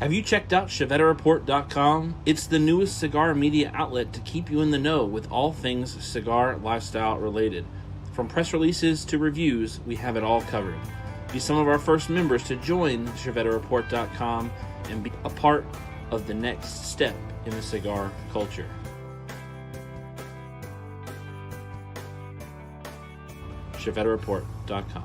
Have you checked out ChevetteReport.com? It's the newest cigar media outlet to keep you in the know with all things cigar lifestyle related. From press releases to reviews, we have it all covered. Be some of our first members to join ChevetteReport.com and be a part of the next step in the cigar culture. ChevetteReport.com.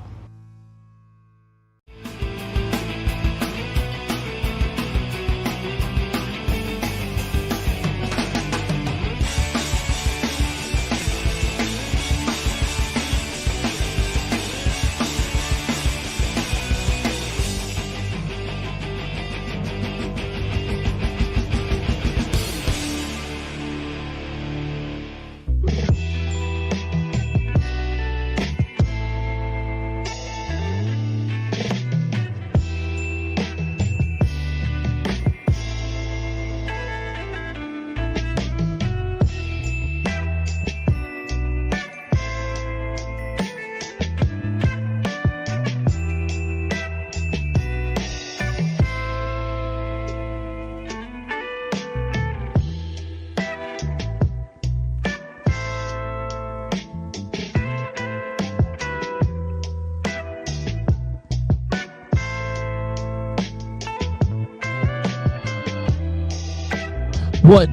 What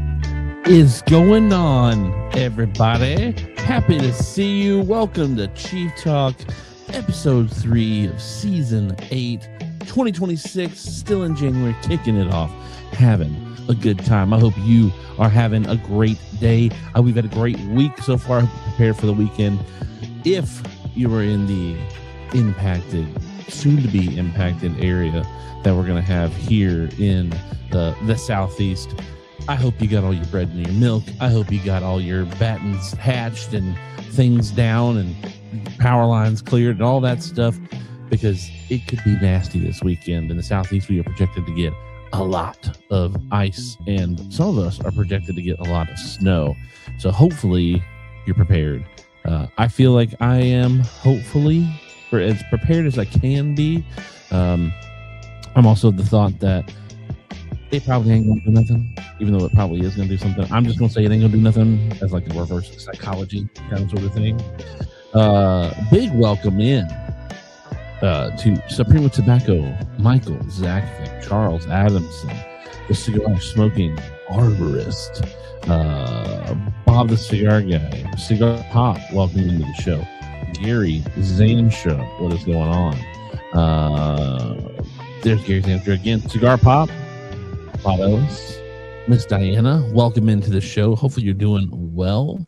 is going on, everybody? Happy to see you. Welcome to Chief Talk, episode 3 of season 8, 2026. Still in January, kicking it off, having a good time. I hope you are having a great day. We've had a great week so far. I hope you're prepared for the weekend. If you are in the impacted, soon-to-be impacted area that we're going to have here in the Southeast, I hope you got all your bread and your milk. I hope you got all your battens hatched and things down and power lines cleared and all that stuff, because it could be nasty this weekend. In the Southeast, we are projected to get a lot of ice, and some of us are projected to get a lot of snow. So hopefully you're prepared. I feel like I am hopefully for as prepared as I can be. I'm also of the thought that it probably ain't gonna do nothing, even though it probably is gonna do something. I'm just gonna say it ain't gonna do nothing as like a reverse psychology kind of sort of thing. Big welcome in to Supremo Tobacco, Michael Zach, Charles Adamson, the cigar smoking arborist, Bob the cigar guy, Cigar Pop, welcome into the show. Gary Zansha, what is going on? There's Gary Zansha again. Cigar Pop, Bob Ellis, Miss Diana, welcome into the show. Hopefully you're doing well.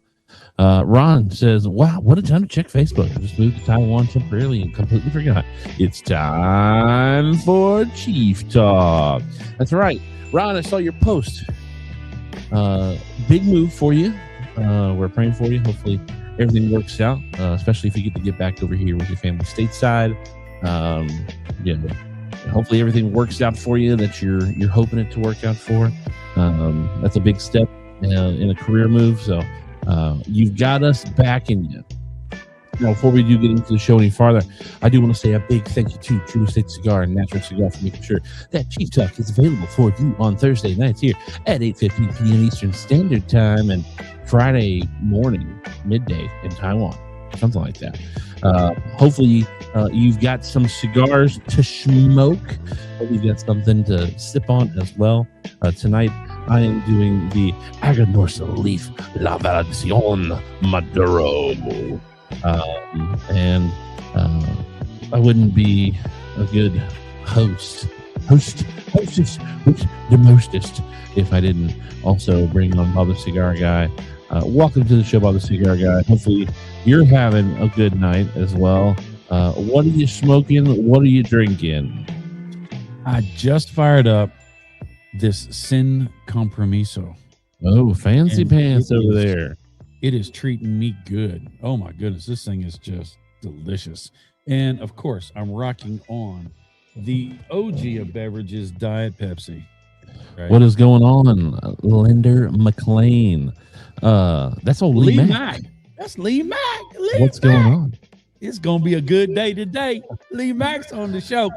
Ron says, wow, what a time to check Facebook. I just moved to Taiwan temporarily and completely forgot. It's time for Chief Talk. That's right. Ron, I saw your post. Big move for you. We're praying for you. Hopefully everything works out, especially if you get back over here with your family stateside. Hopefully everything works out for you that you're hoping it to work out for. That's a big step in a career move. So you've got us backing you. Now, before we do get into the show any farther, I do want to say a big thank you to True State Cigar and Natura Cigars for making sure that Chief Talk is available for you on Thursday nights here at 8:15 p.m. Eastern Standard Time and Friday morning, midday in Taiwan, something like that. Hopefully you've got some cigars to smoke. Hopefully you've got something to sip on as well. Tonight I am doing the Aganorsa Leaf La Variación Maduro. I wouldn't be a good hostess with the mostest if I didn't also bring on Bob the Cigar Guy. Welcome to the show, Bob the Cigar Guy. Hopefully you're having a good night as well. What are you smoking? What are you drinking? I just fired up this Sin Compromiso. Oh, fancy pants over there. It is treating me good. Oh my goodness, this thing is just delicious. And of course, I'm rocking on the OG of beverages, Diet Pepsi. Right? What is going on, Linder McLean? That's old Lee Mack. That's Lee Mack. What's going on? It's gonna be a good day today. Lee Mack's on the show.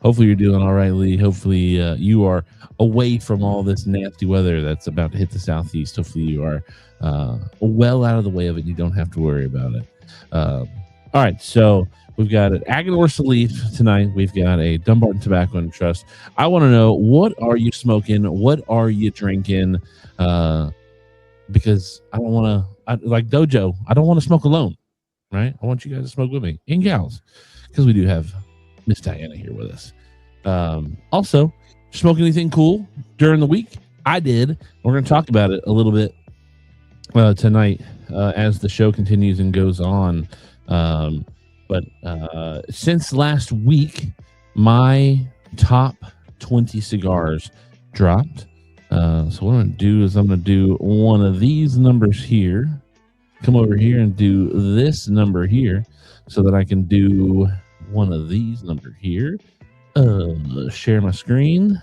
Hopefully you're doing all right, Lee. Hopefully you are away from all this nasty weather that's about to hit the southeast. Hopefully you are well out of the way of it. You don't have to worry about it. All right, so we've got an Agador Salif tonight. We've got a Dumbarton Tobacco and Trust. I want to know, what are you smoking? What are you drinking? Because I don't want to, like Dojo, I don't want to smoke alone, right? I want you guys to smoke with me, and gals, because we do have Miss Diana here with us. Also, smoke anything cool during the week? I did. We're going to talk about it a little bit tonight as the show continues and goes on. But since last week, my top 20 cigars dropped. So what I'm going to do is I'm going to do one of these numbers here. Come over here and do this number here so that I can do one of these number here. Share my screen.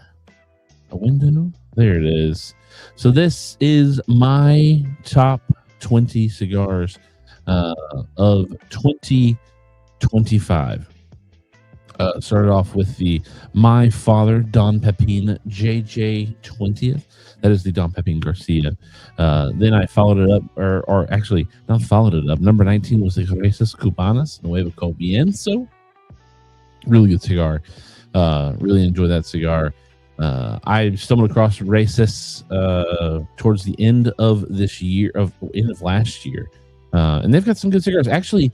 A window. There it is. So this is my top 20 cigars of 2025. Started off with the My Father Don Pepin JJ 20th. That is the Don Pepin Garcia. Then I followed it up, or actually not followed it up. Number 19 was the Raíces Cubanas Nuevo Comienzo. Really good cigar. Really enjoy that cigar. I stumbled across Raíces towards the end of this year, end of last year, and they've got some good cigars. Actually,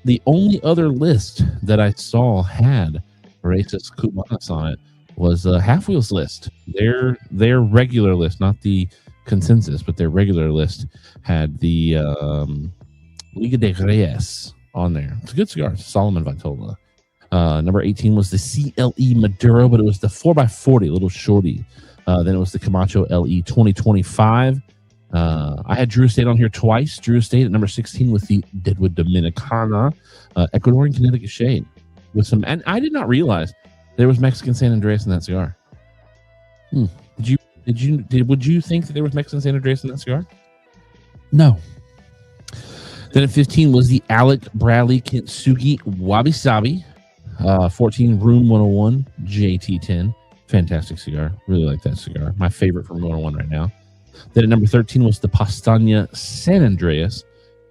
the only other list that I saw had Raíces Cubanas on it was Halfwheel's list. Their regular list, not the consensus, but their regular list had the Liga de Reyes on there. It's a good cigar. It's Solomon Vitola. Number 18 was the CLE Maduro, but it was the 4x40, a little shorty. Then it was the Camacho LE 2025. I had Drew Estate on here twice. Drew Estate at number 16 with the Deadwood Dominicana, Ecuadorian Connecticut shade with some. And I did not realize there was Mexican San Andreas in that cigar. Would you think that there was Mexican San Andreas in that cigar? No. Then at 15 was the Alec Bradley Kintsugi Wabi Sabi, 14 Room 101 JT10. Fantastic cigar. Really like that cigar. My favorite from 101 right now. Then at number 13 was the Pastaña San Andreas.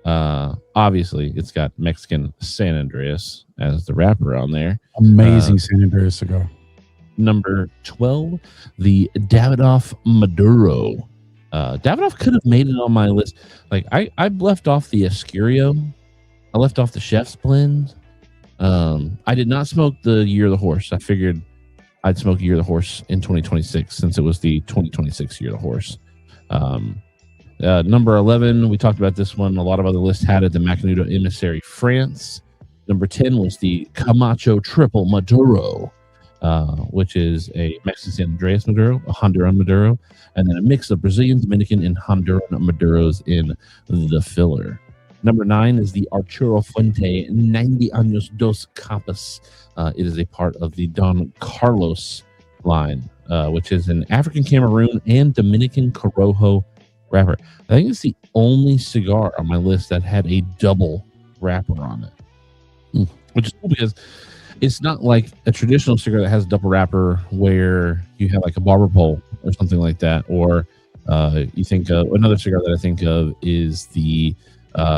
Obviously, it's got Mexican San Andreas as the wrapper on there. Amazing San Andreas cigar. Number 12, the Davidoff Maduro. Davidoff could have made it on my list. Like I left off the Escurio. I left off the Chef's Blend. I did not smoke the Year of the Horse. I figured I'd smoke Year of the Horse in 2026 since it was the 2026 Year of the Horse. Number 11, we talked about this one. A lot of other lists had it. The Macanudo Emissary France. Number 10 was the Camacho Triple Maduro, which is a Mexican San Andreas Maduro, a Honduran Maduro, and then a mix of Brazilian, Dominican, and Honduran Maduros in the filler. Number 9 is the Arturo Fuente 90 Años Dos Capas. It is a part of the Don Carlos line, which is an African Cameroon and Dominican Corojo wrapper. I think it's the only cigar on my list that had a double wrapper on it, which is cool because it's not like a traditional cigar that has a double wrapper where you have like a barber pole or something like that. Or you think of another cigar that I think of is the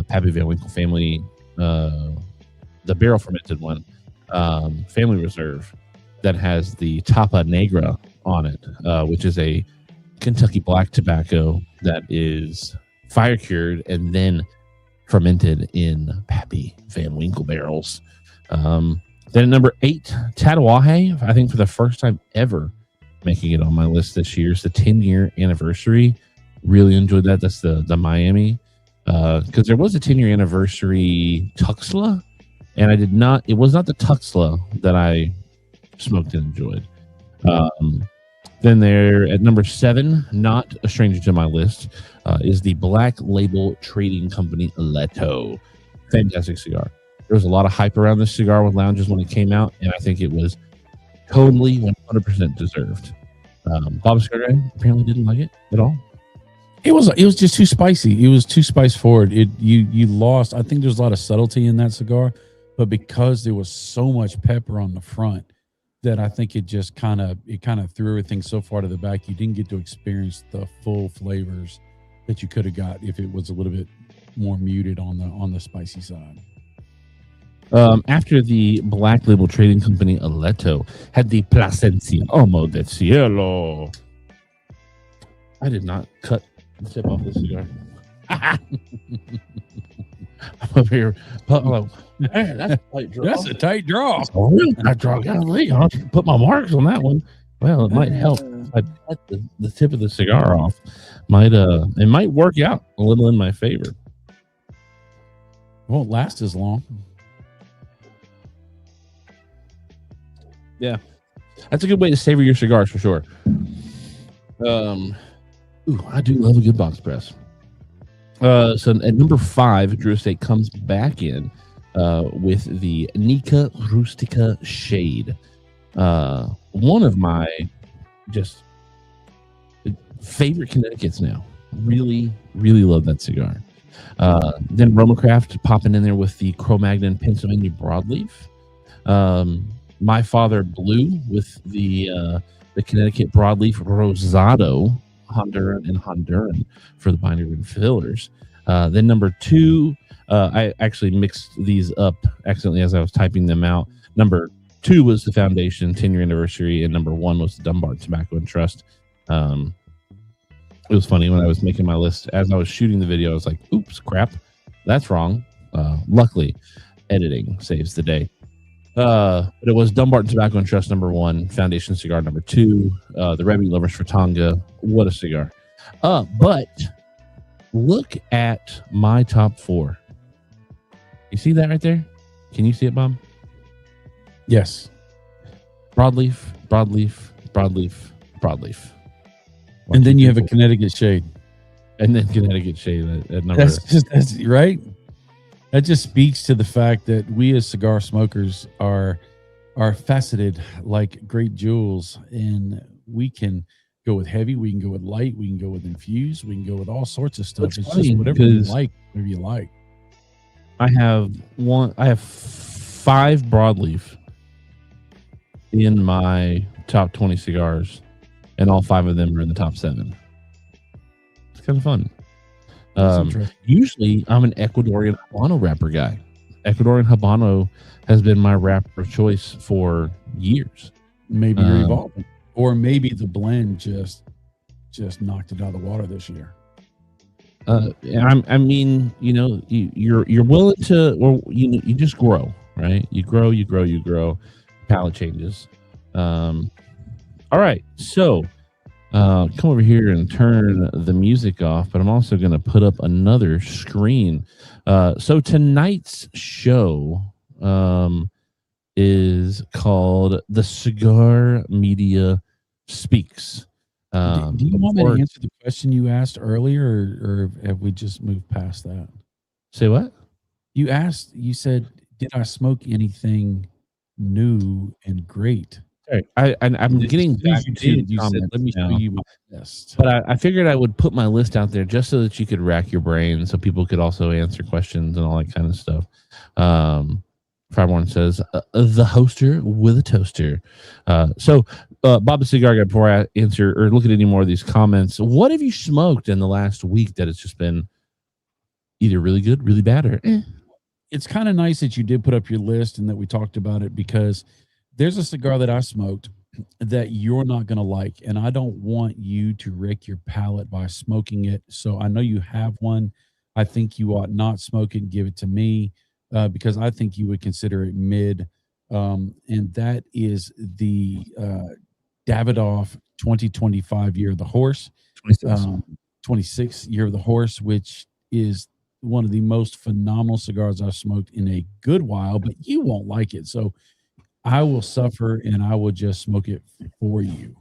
Pappy Van Winkle family, the barrel fermented one, Family Reserve, that has the Tapa Negra on it, which is a Kentucky black tobacco that is fire cured and then fermented in Pappy Van Winkle barrels. Then at number 8, Tatawahe, I think for the first time ever making it on my list this year. It's the 10-year anniversary. Really enjoyed that. That's the Miami. Because there was a 10-year anniversary Tuxla, and it was not the Tuxla that I smoked and enjoyed. Then there at number 7, not a stranger to my list, is the Black Label Trading Company Leto. Fantastic cigar. There was a lot of hype around this cigar with lounges when it came out, and I think it was totally 100% deserved. Bob Cigar apparently didn't like it at all. It was just too spicy. It was too spice forward. You lost. I think there's a lot of subtlety in that cigar, but because there was so much pepper on the front that I think it just kind of threw everything so far to the back, you didn't get to experience the full flavors that you could have got if it was a little bit more muted on the spicy side. After the Black Label Trading Company Aleto had the Plasencia Homo del Cielo. I did not cut the tip off the cigar. I'm over here. Man, that's a tight draw. That's a tight draw. That's a real tight draw. Golly, I'll put my marks on that one. Well, it might help. I cut the tip of the cigar off. It might work out a little in my favor. Won't last as long. Yeah, that's a good way to savor your cigars for sure. I do love a good box press. So at number 5, Drew Estate comes back in with the Nica Rustica Shade. One of my just favorite Connecticut's now. Really, really love that cigar. Then Romacraft popping in there with the Cro-Magnon Pennsylvania Broadleaf. My Father Blue with the Connecticut Broadleaf Rosado, Honduran for the binder and fillers. Then number 2, I actually mixed these up accidentally as I was typing them out. Number 2 was the Foundation 10-year anniversary, and number 1 was the Dunbar Tobacco and Trust. It was funny when I was making my list. As I was shooting the video, I was like, oops, crap, that's wrong. Luckily, editing saves the day. But it was Dunbarton Tobacco and Trust number 1, Foundation Cigar number 2, the Rebby Lovers for Tonga. What a cigar. But look at my top 4. You see that right there? Can you see it, Bob? Yes. Broadleaf, broadleaf, broadleaf, broadleaf. And then you have a Connecticut Shade. And then Connecticut Shade at number. That's right. That just speaks to the fact that we as cigar smokers are faceted like great jewels, and we can go with heavy, we can go with light, we can go with infused, we can go with all sorts of stuff. It's just whatever you like. I have 5 broadleaf in my top 20 cigars, and all 5 of them are in the top 7. It's kind of fun. Usually I'm an Ecuadorian Habano wrapper guy. Ecuadorian Habano has been my wrapper of choice for years. Maybe you're evolving, or maybe the blend just knocked it out of the water this year. I mean, you're willing to, or you just grow, right? You grow. Palate changes. All right, so. Come over here and turn the music off, but I'm also going to put up another screen. So tonight's show is called The Cigar Media Speaks. Do you want me to answer the question you asked earlier, or have we just moved past that? Say what? You said, did I smoke anything new and great? I'm getting back to you said, let me show you my list. But I figured I would put my list out there just so that you could rack your brain, so people could also answer questions and all that kind of stuff. Fireborn says, the hoster with a toaster. So Bob the Cigar Guy, before I answer or look at any more of these comments, what have you smoked in the last week that it's just been either really good, really bad, or It's kind of nice that you did put up your list and that we talked about it, because there's a cigar that I smoked that you're not going to like, and I don't want you to wreck your palate by smoking it. So I know you have one. I think you ought not smoke it and give it to me, because I think you would consider it mid. And that is the Davidoff 2025 Year of the Horse, 26 Year of the Horse, which is one of the most phenomenal cigars I've smoked in a good while, but you won't like it. So I will suffer, and I will just smoke it for you.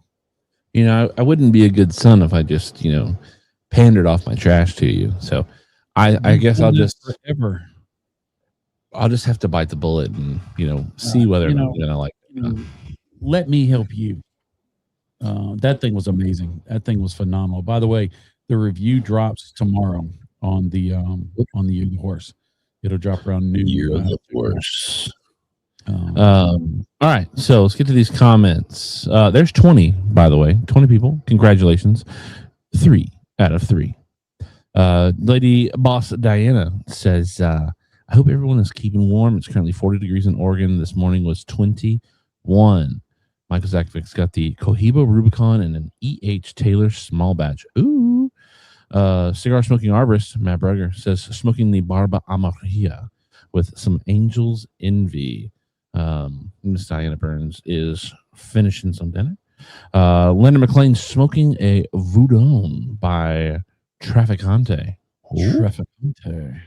I wouldn't be a good son if I just, pandered off my trash to you. So I guess I'll just have to bite the bullet and, see whether I'm going to like it. Let me help you. That thing was amazing. That thing was phenomenal. By the way, the review drops tomorrow on the Year of the Horse. It'll drop around noon. Year of the Horse. All right, so let's get to these comments. There's 20, by the way, 20 people. Congratulations. 3 out of 3. Lady Boss Diana says, I hope everyone is keeping warm. It's currently 40 degrees in Oregon. This morning was 21. Michael Zakovic's got the Cohiba Rubicon and an E.H. Taylor small batch. Ooh. Cigar Smoking Arborist, Matt Brugger, says, smoking the Barba Amarilla with some Angel's Envy. Miss Diana Burns is finishing some dinner. Leonard McLean smoking a Voudon by Traficante. Traficante.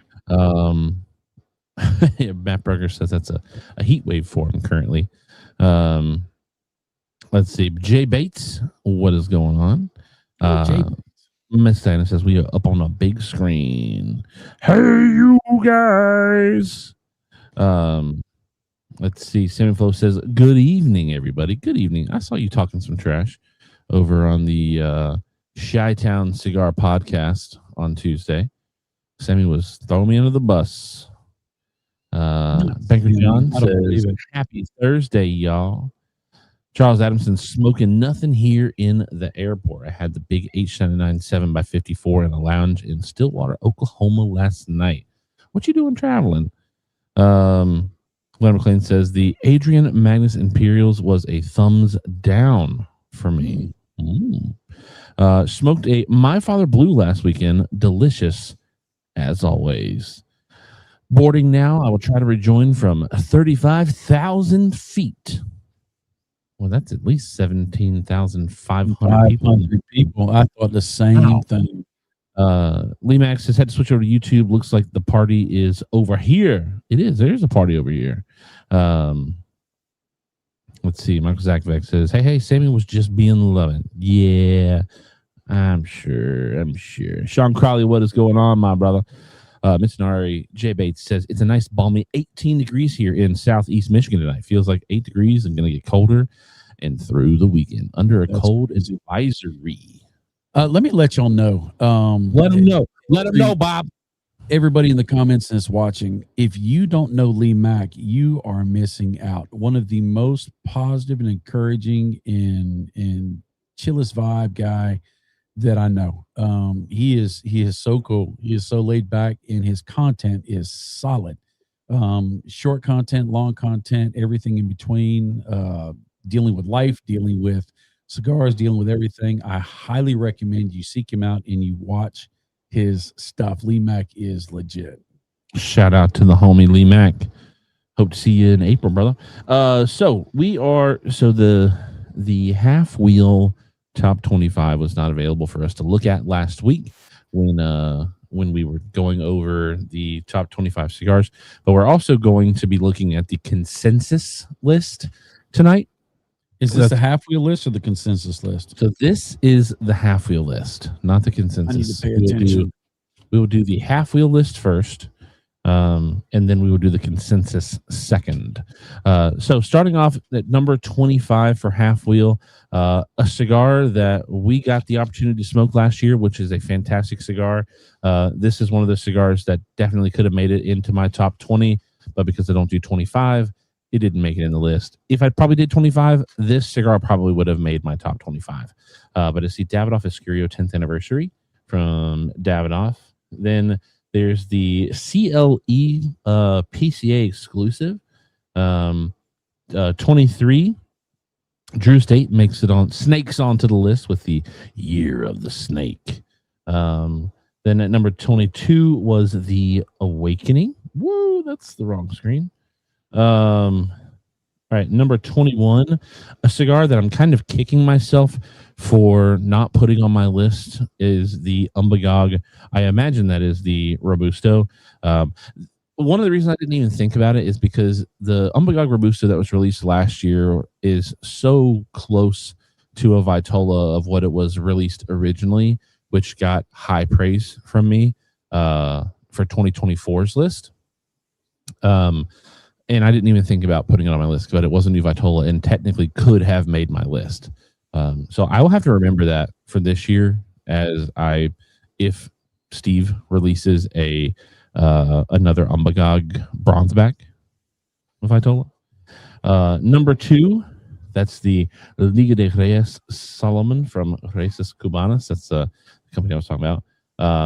Yeah, Matt Brugger says that's a heat wave for him currently. Let's see. Jay Bates, what is going on? Miss Diana says we are up on a big screen. Hey, you guys. Let's see. Sammy Flo says, good evening, everybody. Good evening. I saw you talking some trash over on the Chi-Town Cigar podcast on Tuesday. Sammy was throwing me under the bus. Banker John says, happy Thursday, y'all. Charles Adamson smoking nothing here in the airport. I had the big H99 7x54 in a lounge in Stillwater, Oklahoma last night. What you doing traveling? Leonard McLean says the Adrian Magnus Imperials was a thumbs down for me. Smoked a My Father Blue last weekend. Delicious as always. Boarding now. I will try to rejoin from 35,000 feet. Well, that's at least 17,500 people. I thought the same thing. Lee Max has had to switch over to YouTube. Looks like the party is over here. It is. There's a party over here. Let's see. Michael Zakovec says, hey, Sammy was just being loving. Yeah, I'm sure. Sean Crowley, what is going on, my brother? Mr. Nari, Jay Bates says, it's a nice balmy 18 degrees here in southeast Michigan tonight. Feels like 8 degrees and going to get colder and through the weekend under a cold advisory. Let me let y'all know. Let them know. Let them know, Bob. Everybody in the comments that's watching, if you don't know Lee Mack, you are missing out. One of the most positive and encouraging and chillest vibe guy that I know. He is so cool. He is so laid back, and his content is solid. Short content, long content, everything in between, dealing with life, dealing with cigars, dealing with everything. I highly recommend you seek him out and you watch his stuff. Lee Mack is legit. Shout out to the homie Lee Mack. Hope to see you in April, brother. So the half wheel top 25 was not available for us to look at last week when we were going over the top 25 cigars, but we're also going to be looking at the consensus list tonight. Is this the half wheel list or the consensus list? So this is the half wheel list, not the consensus. I need to pay attention. We will do the half wheel list first, and then we will do the consensus second. So starting off at number 25 for half wheel, a cigar that we got the opportunity to smoke last year, which is a fantastic cigar. This is one of the cigars that definitely could have made it into my top 20, but because I don't do 25, it didn't make it in the list. If I probably did 25, this cigar probably would have made my top 25. But it's the Davidoff Escurio 10th anniversary from Davidoff. Then there's the CLE PCA exclusive 23. Drew State snakes onto the list with the Year of the Snake. Then at number 22 was the Awakening. Woo, that's the wrong screen. All right, number 21, a cigar that I'm kind of kicking myself for not putting on my list is the Umbagog. I imagine that is the Robusto. One of the reasons I didn't even think about it is because the Umbagog Robusto that was released last year is so close to a Vitola of what it was released originally, which got high praise from me for 2024's list. And I didn't even think about putting it on my list, but it was a new Vitola and technically could have made my list. So I will have to remember that for this year if Steve releases another Umbagog Bronzeback of Vitola. Number 2, that's the Liga de Reyes Solomon from Reyes Cubanas. That's the company I was talking about.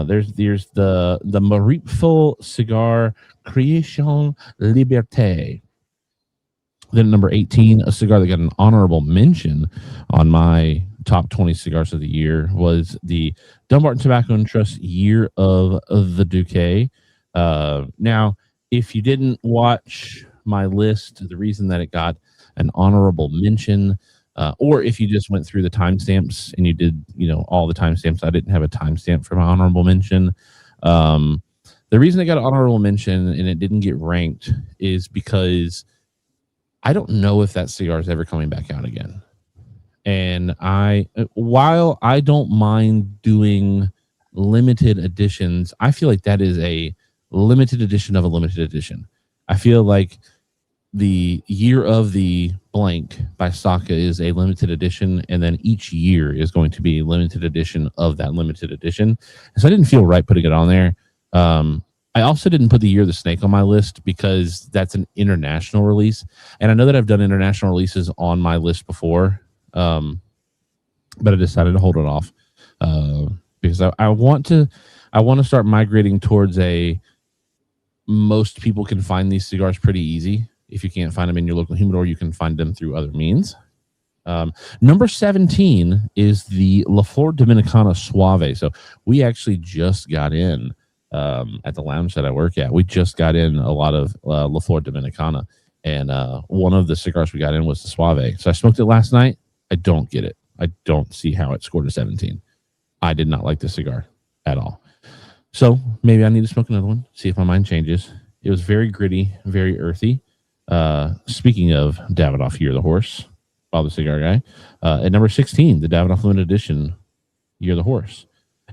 There's the Maripful Cigar Creation Liberté. Then number 18, a cigar that got an honorable mention on my top 20 cigars of the year was the Dumbarton Tobacco and Trust Year of the Duque. Now, if you didn't watch my list, the reason that it got an honorable mention, or if you just went through the timestamps and you did, all the timestamps, I didn't have a timestamp for my honorable mention. The reason it got an honorable mention and it didn't get ranked is because I don't know if that cigar is ever coming back out again. And while I don't mind doing limited editions, I feel like that is a limited edition of a limited edition. I feel like the Year of the Blank by Saka is a limited edition, and then each year is going to be a limited edition of that limited edition. So I didn't feel right putting it on there. I also didn't put the Year of the Snake on my list because that's an international release. And I know that I've done international releases on my list before, but I decided to hold it off because I want to start migrating towards most people can find these cigars pretty easy. If you can't find them in your local humidor, you can find them through other means. Number 17 is the La Flor Dominicana Suave. So we actually just got in at the lounge that I work at. We just got in a lot of La Flor Dominicana, and one of the cigars we got in was the Suave. So I smoked it last night. I don't get it. I don't see how it scored a 17. I did not like the cigar at all. So maybe I need to smoke another one, see if my mind changes. It was very gritty, very earthy. Speaking of Davidoff Year of the Horse, Bob the Cigar Guy, at number 16, the Davidoff Limited Edition Year of the Horse.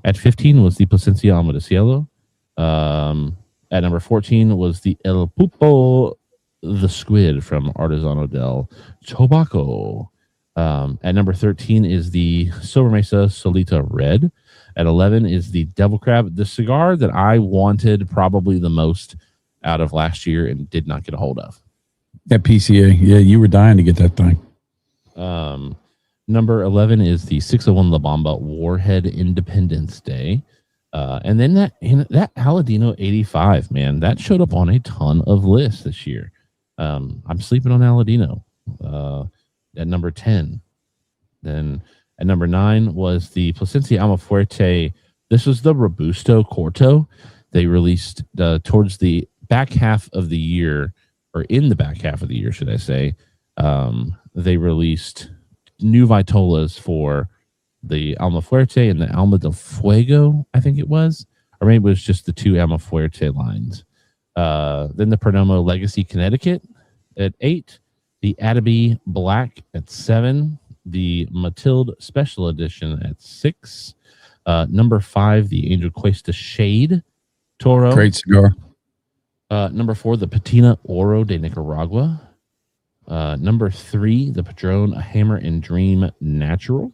At 15 was the Plasencia Alma de Cielo. At number 14 was the El Pupo, the Squid from Artesano del Tobacco. At number 13 is the Silver Mesa Solita Red. At 11 is the Devil Crab, the cigar that I wanted probably the most out of last year and did not get a hold of. That PCA, yeah, you were dying to get that thing. Number 11 is the 601 La Bamba Warhead Independence Day. And then that Aladino 85, man, that showed up on a ton of lists this year. I'm sleeping on Aladino at number 10. Then at number 9 was the Plasencia Almafuerte. This was the Robusto Corto. They released towards the back half of the year, or in the back half of the year, should I say. They released new Vitolas for the Almafuerte and the Alma del Fuego, I think it was. Or maybe it was just the two Almafuerte lines. Then the Perdomo Legacy Connecticut at 8. The Attaby Black at 7. The Matilde Special Edition at 6. Number 5, the Angel Cuesta Shade Toro. Great cigar. Number 4, the Patina Oro de Nicaragua. Number 3, the Padron Hammer and Dream Natural.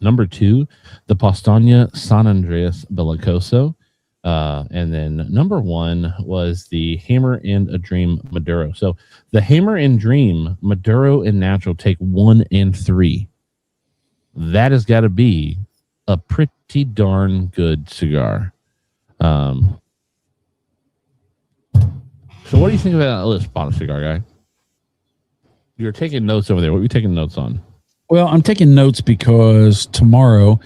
Number 2, the Pastaña San Andreas Belicoso. And then number 1 was the Hammer and a Dream Maduro. So the Hammer and Dream Maduro and Natural take 1 and 3. That has got to be a pretty darn good cigar. So what do you think about that list, Bottom Cigar Guy? You're taking notes over there. What are you taking notes on? Well, I'm taking notes because tomorrow,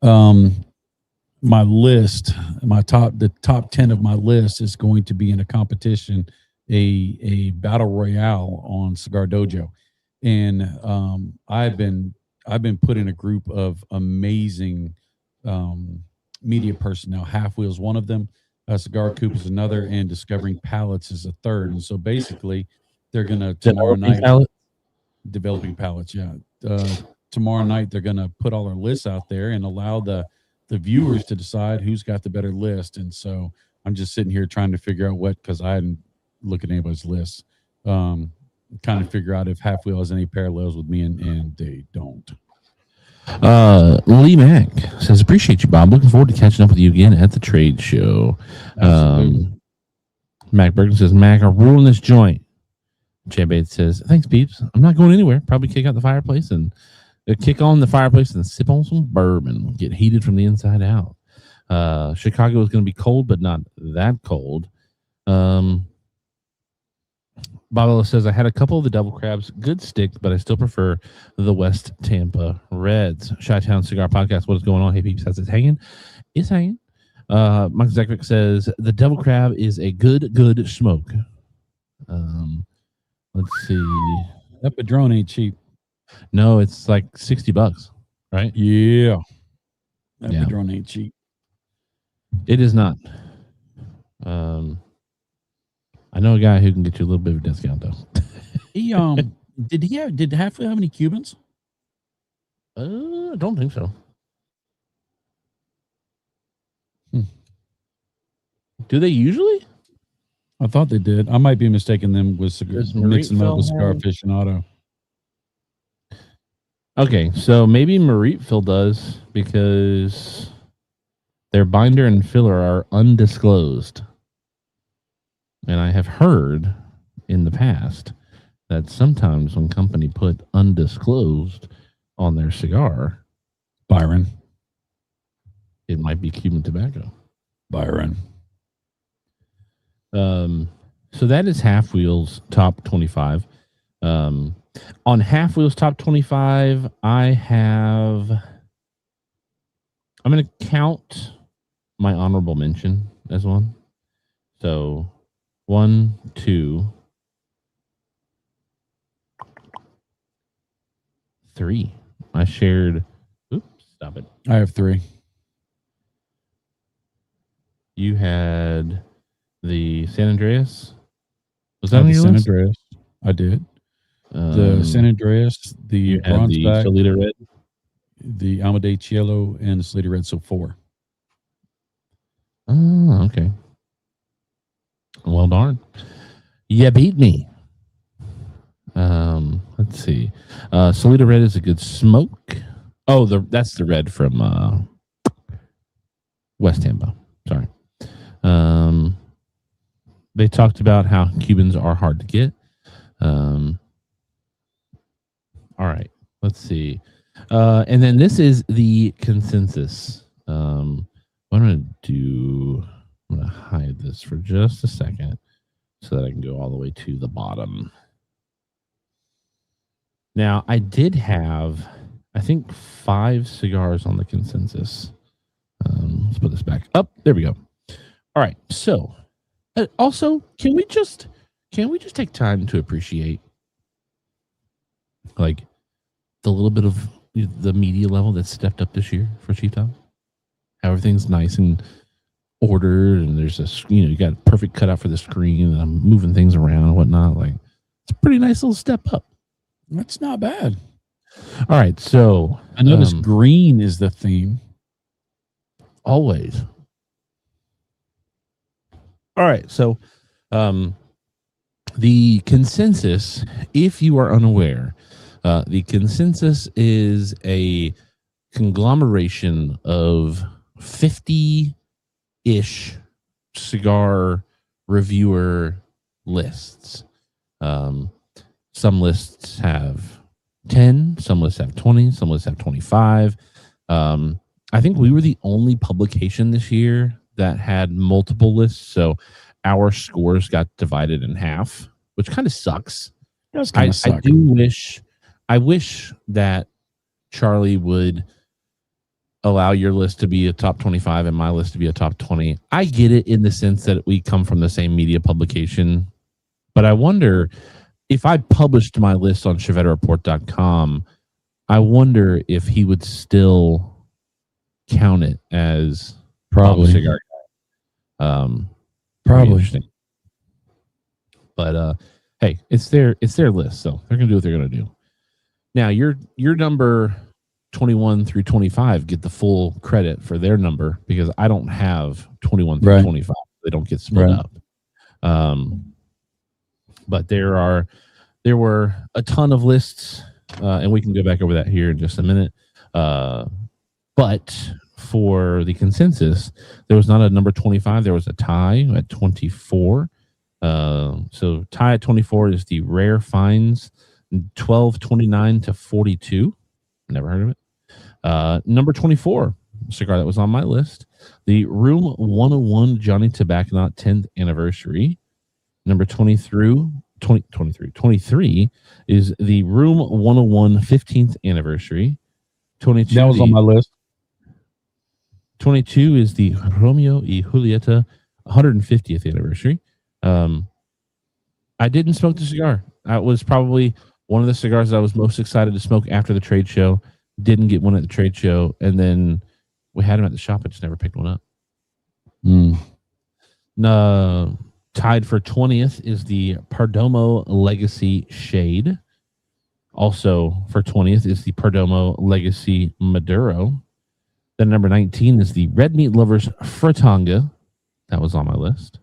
my list, the top 10 of my list is going to be in a competition, a battle royale on Cigar Dojo, and I've been put in a group of amazing media personnel. Halfwheel is one of them. Cigar Coop is another, and Discovering Palettes is a third. And so basically, they're gonna tomorrow night. Developing Palettes, yeah. Tomorrow night they're gonna put all our lists out there and allow the viewers to decide who's got the better list. And so I'm just sitting here trying to figure out because I hadn't looked at anybody's lists. Kind of figure out if Halfwheel has any parallels with me, and they don't. Lee Mack says, appreciate you, Bob. Looking forward to catching up with you again at the trade show. Mac Bergen says, Mac, I'll ruin this joint. Jay Bates says, thanks, peeps. I'm not going anywhere. Probably kick out the fireplace and kick on the fireplace and sip on some bourbon. Get heated from the inside out. Chicago is going to be cold, but not that cold. Bob says, I had a couple of the Devil Crabs. Good stick, but I still prefer the West Tampa Reds. Chi-Town Cigar Podcast. What is going on? Hey, peeps. How's it hanging? It's hanging. Mike Zekvik says, the Devil Crab is a good smoke. Let's see. That Padron ain't cheap. No, it's like $60, right? Yeah. That Padron ain't cheap. It is not. I know a guy who can get you a little bit of a discount, though. He did Halfwheel have any Cubans? I don't think so. Do they usually? I thought they did. I might be mistaking them with mixing them up with Cigar Aficionado. Okay, so maybe Mariteville does because their binder and filler are undisclosed. And I have heard in the past that sometimes when company put undisclosed on their cigar, Byron, it might be Cuban tobacco. Byron. So that is Halfwheel's top 25. On Halfwheel's top 25, I'm going to count my honorable mention as one. So 1, 2, 3. I shared. Oops, stop it. I have 3. You had the San Andreas. Was that on the your San list? Andreas? I did. The San Andreas, the bronze back, Solita Red, the Almaday Cielo, and the Solita Red. So 4. Oh, okay. Well, darn. You beat me. Let's see. Solita Red is a good smoke. Oh, that's the red from West Tampa. Sorry. They talked about how Cubans are hard to get. All right. Let's see. And then this is the consensus. What I'm going to do, I'm going to hide this for just a second so that I can go all the way to the bottom. Now, I did have, I think, 5 cigars on the consensus. Let's put this back up. There we go. All right. So, also, can we just take time to appreciate, like, the little bit of the media level that's stepped up this year for Chief Tom? How everything's nice and ordered, and there's you got a perfect cutout for the screen, and I'm moving things around and whatnot. Like, it's a pretty nice little step up. That's not bad. All right, so I noticed green is the theme. Always. All right, so the consensus, if you are unaware, the consensus is a conglomeration of 50-ish cigar reviewer lists. Some lists have 10, some lists have 20, some lists have 25. I think we were the only publication this year that had multiple lists, so our scores got divided in half, which kind of sucks. That's kind of suck. I wish that Charlie would allow your list to be a top 25 and my list to be a top 20. I get it in the sense that we come from the same media publication, but I wonder if I published my list on ChevetteReport.com, I wonder if he would still count it as probably cigar guy. Probably. But hey, it's their list, so they're gonna do what they're gonna do. Now your number 21 through 25 get the full credit for their number because I don't have 21 through 25. They don't get split up. But there were a ton of lists, and we can go back over that here in just a minute. But for the consensus, there was not a number 25. There was a tie at 24. So tie at 24 is the Rare Finds 1229 to 42. Never heard of it. Number 24, cigar that was on my list, the Room 101 Johnny Tobacconaut 10th anniversary. Number 23 is the Room 101 15th anniversary. 22. That was on my list. 22 is the Romeo y Julieta 150th anniversary. I didn't smoke the cigar. That was probably one of the cigars that I was most excited to smoke after the trade show. Didn't get one at the trade show, and then we had them at the shop. I just never picked one up. Tied for 20th is the Perdomo Legacy Shade. Also for 20th is the Perdomo Legacy Maduro. Then number 19 is the Red Meat Lovers Fritanga. That was on my list.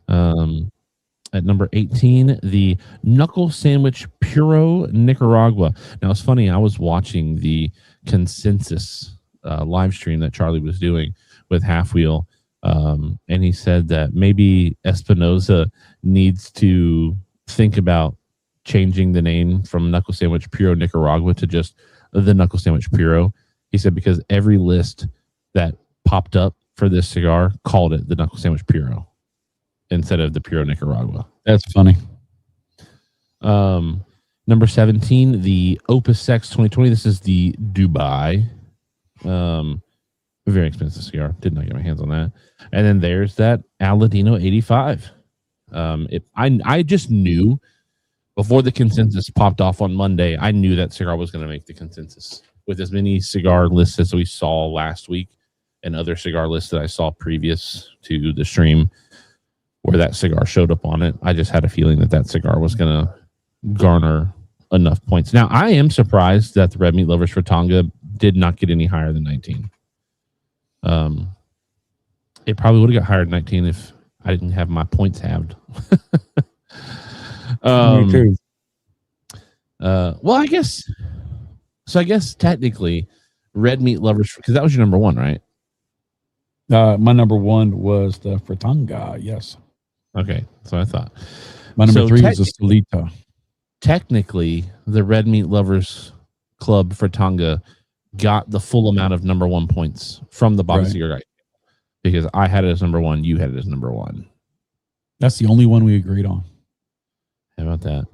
At number 18, the Knuckle Sandwich Puro Nicaragua. Now, it's funny. I was watching the Consensus live stream that Charlie was doing with Halfwheel, and he said that maybe Espinosa needs to think about changing the name from Knuckle Sandwich Puro Nicaragua to just the Knuckle Sandwich Puro. He said because every list that popped up for this cigar called it the Knuckle Sandwich Puro instead of the Puro Nicaragua. That's funny. Number 17, the Opus X 2020. This is the Dubai. Very expensive cigar. Did not get my hands on that. And then there's that Aladino 85. I just knew before the consensus popped off on Monday, I knew that cigar was going to make the consensus. With as many cigar lists as we saw last week and other cigar lists that I saw previous to the stream where that cigar showed up on it, I just had a feeling that that cigar was going to garner enough points. Now, I am surprised that the Red Meat Lovers Fritanga did not get any higher than 19. It probably would have got higher than 19 if I didn't have my points halved. Me too. Well, I guess technically Red Meat Lovers, because that was your number one, right? My number one was the Fritanga. Yes. Okay, so I thought. My number three was the Solita. Technically, the Red Meat Lovers Club Fritanga got the full amount of number one points from the Bobby Cigar guy, because I had it as number one, you had it as number one. That's the only one we agreed on. How about that?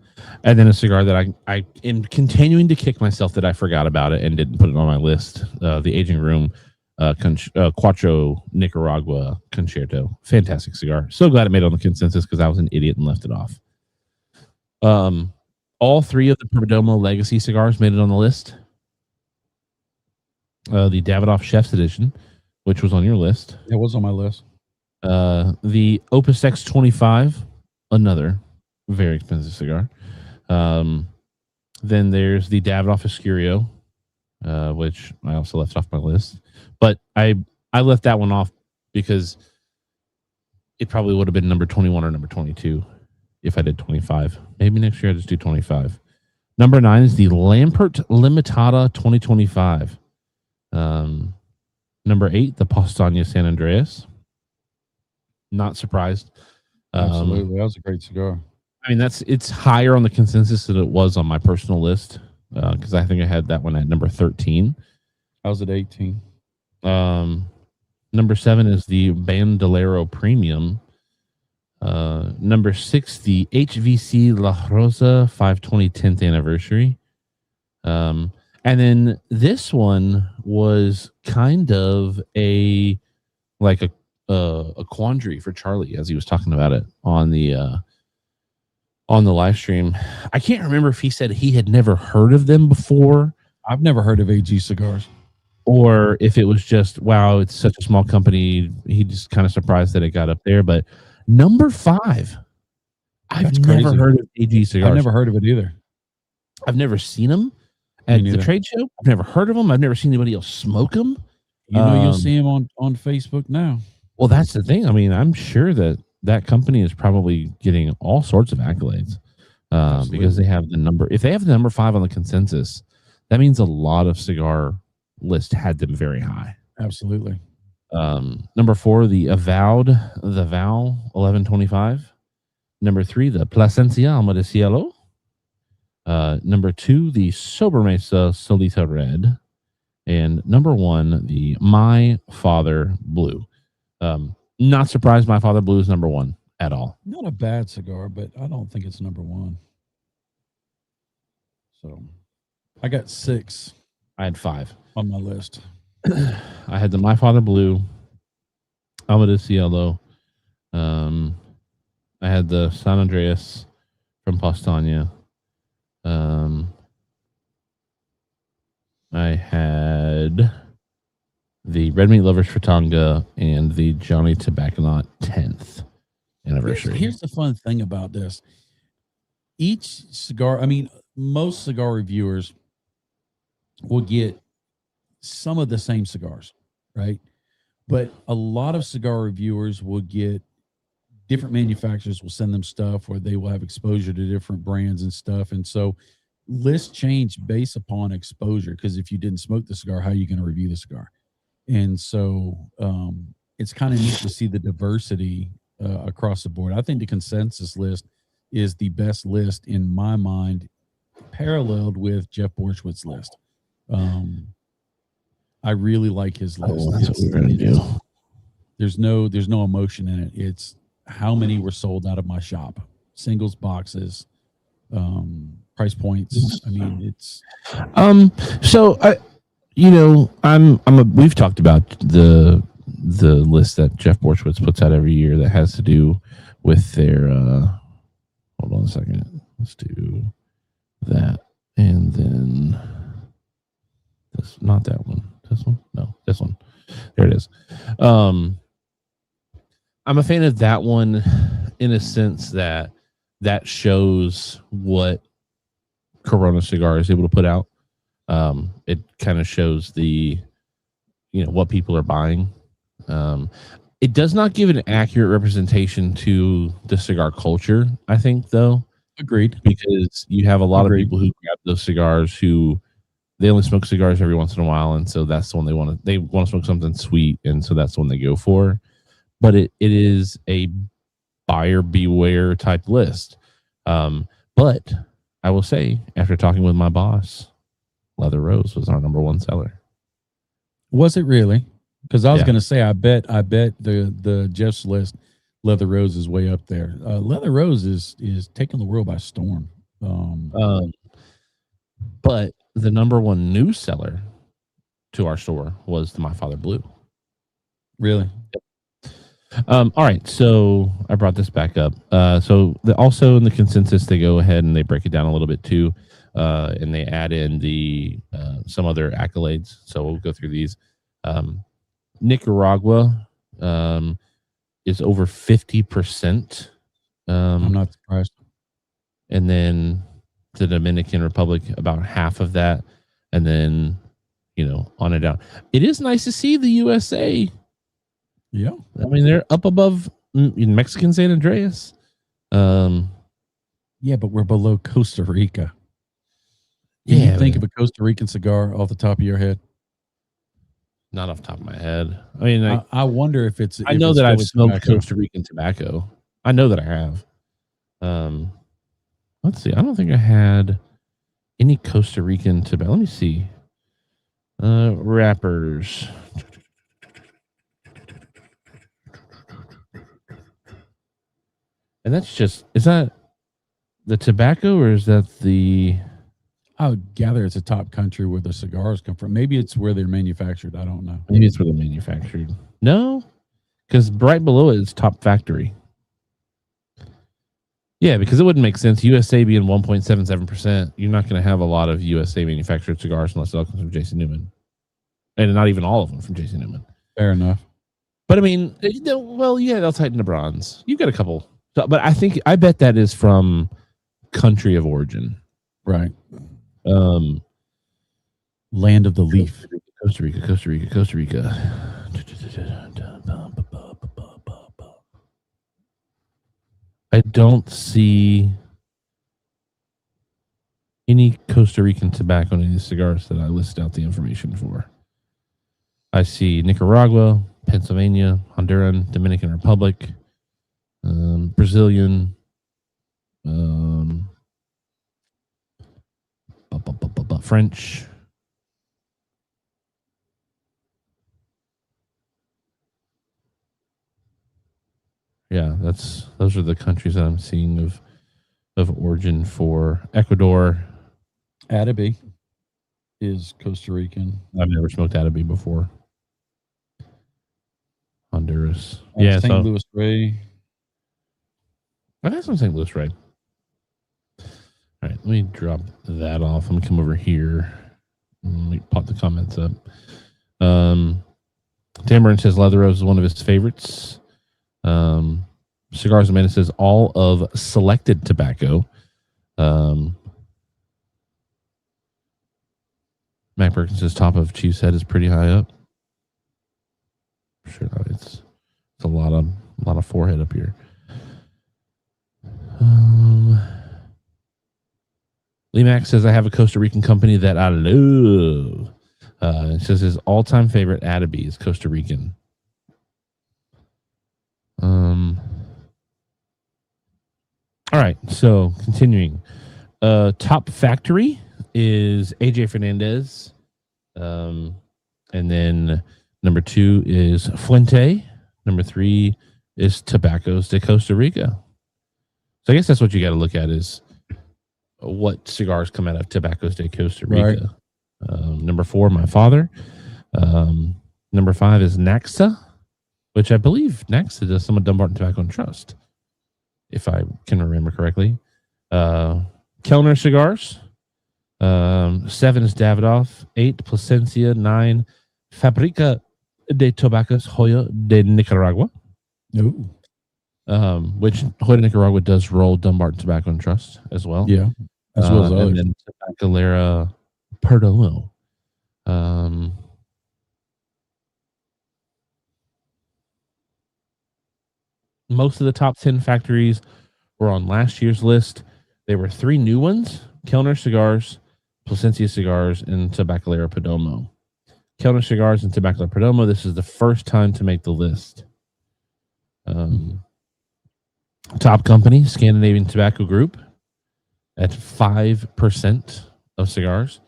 And then a cigar that I am continuing to kick myself that I forgot about it and didn't put it on my list. The Aging Room Cuatro Nicaragua Concerto. Fantastic cigar. So glad it made it on the consensus because I was an idiot and left it off. All three of the Perdomo Legacy cigars made it on the list. The Davidoff Chef's Edition, which was on your list. It was on my list. The Opus X 25, another very expensive cigar. Then there's the Davidoff Escurio, which I also left off my list. But I left that one off because it probably would have been number 21 or number 22 if I did 25. Maybe next year I just do 25. Number 9 is the Lampert Limitada 2025. Number 8, the Postania San Andreas. Not surprised. Absolutely. That was a great cigar. I mean, it's higher on the consensus than it was on my personal list because I think I had that one at number 13. I was at 18. Number 7 is the Bandolero Premium. Number 6, the HVC La Rosa 520 10th anniversary. And then this one was kind of a quandary for Charlie as he was talking about it on the live stream. I can't remember if he said he had never heard of them before. I've never heard of AG Cigars. Or if it was just, wow, it's such a small company. He just kind of surprised that it got up there. But number 5, I've never heard of AG Cigars. I've never heard of it either. I've never seen them at the trade show. I've never heard of them. I've never seen anybody else smoke them. You'll see them on Facebook now. Well, that's the thing. I mean, I'm sure that company is probably getting all sorts of accolades because they have the number. If they have the number 5 on the consensus, that means a lot of cigar list had them very high. Absolutely. Number 4, the Val 1125. Number 3, the Plasencia Alma de Cielo. Number 2, the Sobremesa Solita Red. And number 1, the My Father Blue. Not surprised My Father Blue is number 1 at all. Not a bad cigar, but I don't think it's number 1. So I got 6 I had 5 on my list. I had the My Father Blue, Alma de Cielo. I had the San Andreas from Pastania. I had the Red Meat Lovers Fratanga and the Johnny Tobacconaut 10th anniversary. Here's the fun thing about this. Each cigar, most cigar reviewers will get some of the same cigars, right? But a lot of cigar reviewers will get different manufacturers will send them stuff where they will have exposure to different brands and stuff. And so lists change based upon exposure, because if you didn't smoke the cigar, how are you going to review the cigar? And so it's kind of neat to see the diversity across the board. I think the consensus list is the best list in my mind, paralleled with Jeff Borchwitz's list. I really like his list. That's what we're going to do. There's no emotion in it. It's how many were sold out of my shop, singles, boxes, price points. It's so we've talked about the list that Jeff Borchwitz puts out every year that has to do with their hold on a second, let's do that, and then this, not that one, this one, no, this one, there it is. I'm a fan of that one in a sense that shows what Corona Cigar is able to put out. It kind of shows the, what people are buying. It does not give an accurate representation to the cigar culture, I think, though. Agreed. Because you have a lot of people who grab those cigars who they only smoke cigars every once in a while, and so that's the one they want to smoke something sweet, and so that's the one they go for. But it is a buyer beware type list. But I will say, after talking with my boss, Leather Rose was our number 1 seller. Was it really? Because I was going to say, I bet the Jeff's list, Leather Rose is way up there. Leather Rose is taking the world by storm. But the number 1 new seller to our store was the My Father Blue. Really? Yep. All right, so I brought this back up. So also in the consensus, they go ahead and they break it down a little bit too, and they add in the some other accolades. So we'll go through these. Nicaragua is over 50%. I'm not surprised. And then the Dominican Republic, about half of that, and then on and down. It is nice to see the USA. Yeah, they're up above in Mexican San Andreas. Yeah, but we're below Costa Rica. Can you think of a Costa Rican cigar off the top of your head? Not off the top of my head. I wonder if it's. I know that I've smoked Costa Rican tobacco. I know that I have. Let's see. I don't think I had any Costa Rican tobacco. Let me see. Wrappers. And that's just, is that the tobacco or is that the... I would gather it's a top country where the cigars come from. Maybe it's where they're manufactured. I don't know. Maybe it's where they're manufactured. No, because right below it is top factory. Yeah, because it wouldn't make sense. USA being 1.77%, you're not going to have a lot of USA manufactured cigars unless it all comes from J.C. Newman. And not even all of them from J.C. Newman. Fair enough. But they'll tighten the bronze. You've got a couple. But I bet that is from country of origin. Right. Land of the leaf. Costa Rica. I don't see any Costa Rican tobacco in any cigars that I listed out the information for. I see Nicaragua, Pennsylvania, Honduran, Dominican Republic, Brazilian, French. Yeah, those are the countries that I'm seeing of origin for Ecuador. Attaby is Costa Rican. I've never smoked Attaby before. Honduras. St. Louis Ray. I had some St. Louis Ray. All right, let me drop that off. I'm gonna come over here. Let me pop the comments up. Tamarind says Leather Rose is one of his favorites. Cigars Amanda says all of selected tobacco. Mac Perkins says top of Chief's Head is pretty high up. Sure, it's a lot of forehead up here. Lee Mac says I have a Costa Rican company that I love. It says his all-time favorite Attaby is Costa Rican. All right, so continuing. Top factory is AJ Fernandez. And then number 2 is Fuente. Number 3 is Tabacos de Costa Rica. So I guess that's what you got to look at is what cigars come out of Tabacos de Costa Rica. Right. Number 4, my father. Number 5 is Naxa, which I believe Naxa does some of Dumbarton Tobacco and Trust, if I can remember correctly. Kellner Cigars. 7 is Davidoff. 8, Plasencia. 9, Fabrica de Tabacos Joya de Nicaragua. Ooh. Which Joya de Nicaragua does roll Dumbarton Tobacco and Trust as well. Yeah. As well as others. And then Tabacalera Perdomo. Most of the top 10 factories were on last year's list. There were 3 new ones: Kellner Cigars, Plasencia Cigars, and Tabacalera Perdomo. Kellner Cigars and Tabacalera Perdomo, this is the first time to make the list. Top company, Scandinavian Tobacco Group, at 5% of cigars.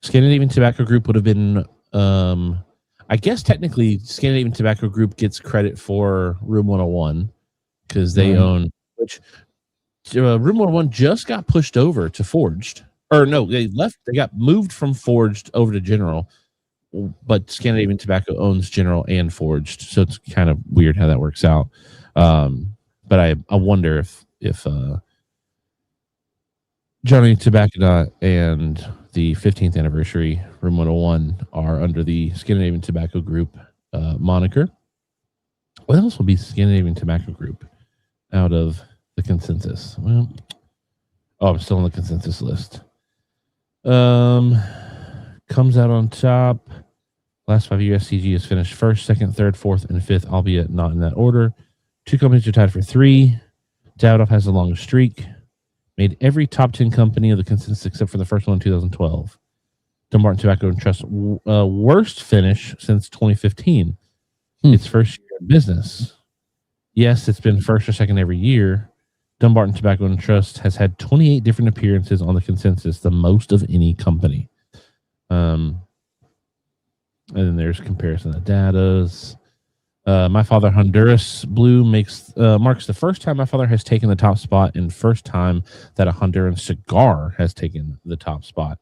Scandinavian Tobacco Group would have been, I guess technically Scandinavian Tobacco Group gets credit for Room 101 because they own, which Room 101 just got pushed over to Forged. Or no, they got moved from Forged over to General, but Scandinavian Tobacco owns General and Forged. So it's kind of weird how that works out. But I wonder if Johnny Tobacco and the 15th anniversary Room 101 are under the Scandinavian Tobacco Group moniker. What else will be Scandinavian Tobacco Group out of the consensus? Well, I'm still on the consensus list. Comes out on top. Last 5 years, SCG has finished 1st, 2nd, 3rd, 4th, and 5th, albeit not in that order. 2 companies are tied for 3. Davidoff has the longest streak. Made every top 10 company of the consensus except for the first one in 2012. Dumbarton Tobacco and Trust worst finish since 2015. Its first year in business. Yes, it's been 1st or 2nd every year. Dumbarton Tobacco and Trust has had 28 different appearances on the consensus, the most of any company. And then there's comparison of datas. My Father Honduras Blue marks the first time My Father has taken the top spot and first time that a Honduran cigar has taken the top spot.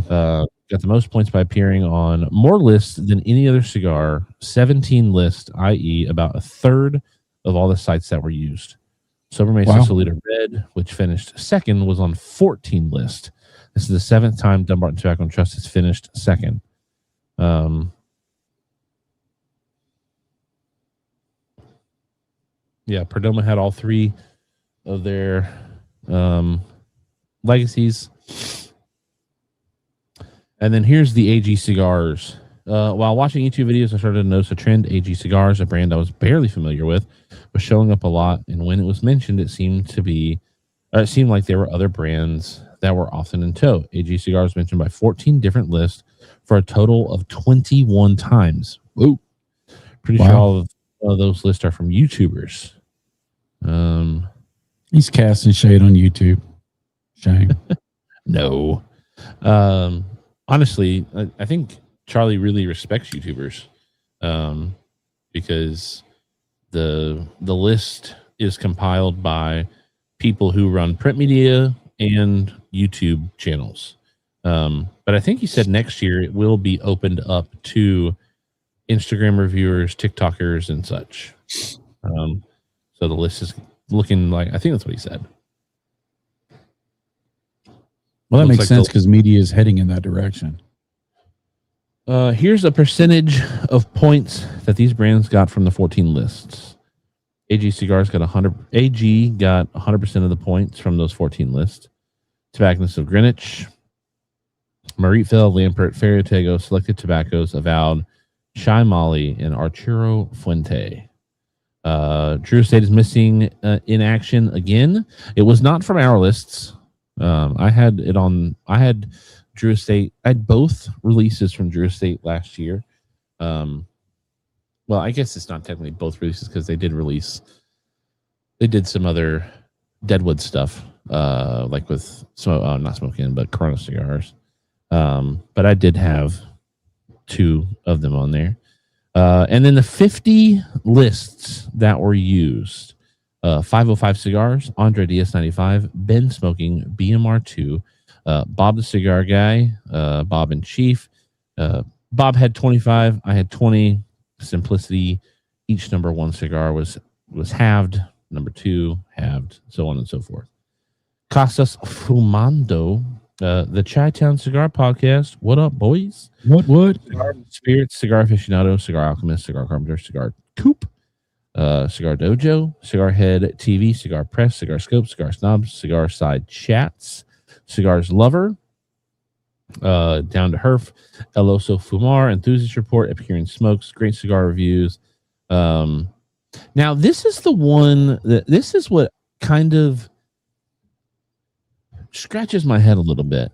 Got the most points by appearing on more lists than any other cigar, 17 lists, i.e. about 1/3 of all the sites that were used. Sobermesa Solita Red, which finished 2nd, was on 14 lists. This is the 7th time Dumbarton Tobacco and Trust has finished 2nd. Yeah, Perdomo had all 3 of their legacies. And then here's the AG Cigars. While watching YouTube videos, I started to notice a trend. AG Cigars, a brand I was barely familiar with, was showing up a lot. And when it was mentioned, it seemed like there were other brands that were often in tow. AG Cigars mentioned by 14 different lists, for a total of 21 times. Whoa. Pretty sure all of those lists are from YouTubers. He's casting shade on YouTube. Shame. No. Honestly, I think Charlie really respects YouTubers, because the list is compiled by people who run print media and YouTube channels. But I think he said next year it will be opened up to Instagram reviewers, TikTokers, and such. So the list is looking like, I think that's what he said. Well, that makes sense because media is heading in that direction. Here's a percentage of points that these brands got from the 14 lists. AG Cigars got 100. AG got 100% of the points from those 14 lists. Tobacconists of Greenwich, Mariteville, Lampert, Ferriotego, Selected Tobaccos, Avowed, Shy Molly, and Arturo Fuente. Drew Estate is missing in action again. It was not from our lists. I had Drew Estate. I had both releases from Drew Estate last year. Well, I guess it's not technically both releases because they did some other Deadwood stuff, like with not smoking, but Corona cigars. But I did have 2 of them on there. And then the 50 lists that were used: 505 Cigars, Andre Diaz 95, Ben Smoking, BMR2, Bob the Cigar Guy, Bob in Chief. Bob had 25, I had 20. Simplicity, each number 1 cigar was halved, number 2 halved, so on and so forth. Casas Fumando, the Chi-Town Cigar Podcast. What up, boys? What? Cigar Spirits, Cigar Aficionado, Cigar Alchemist, Cigar Carpenter, Cigar Coop, Cigar Dojo, Cigar Head TV, Cigar Press, Cigar Scope, Cigar Snobs, Cigar Side Chats, Cigars Lover, Down to Herf, El Oso Fumar, Enthusiast Report, Epicurean Smokes, Great Cigar Reviews. Now, this is the one this is what kind of scratches my head a little bit.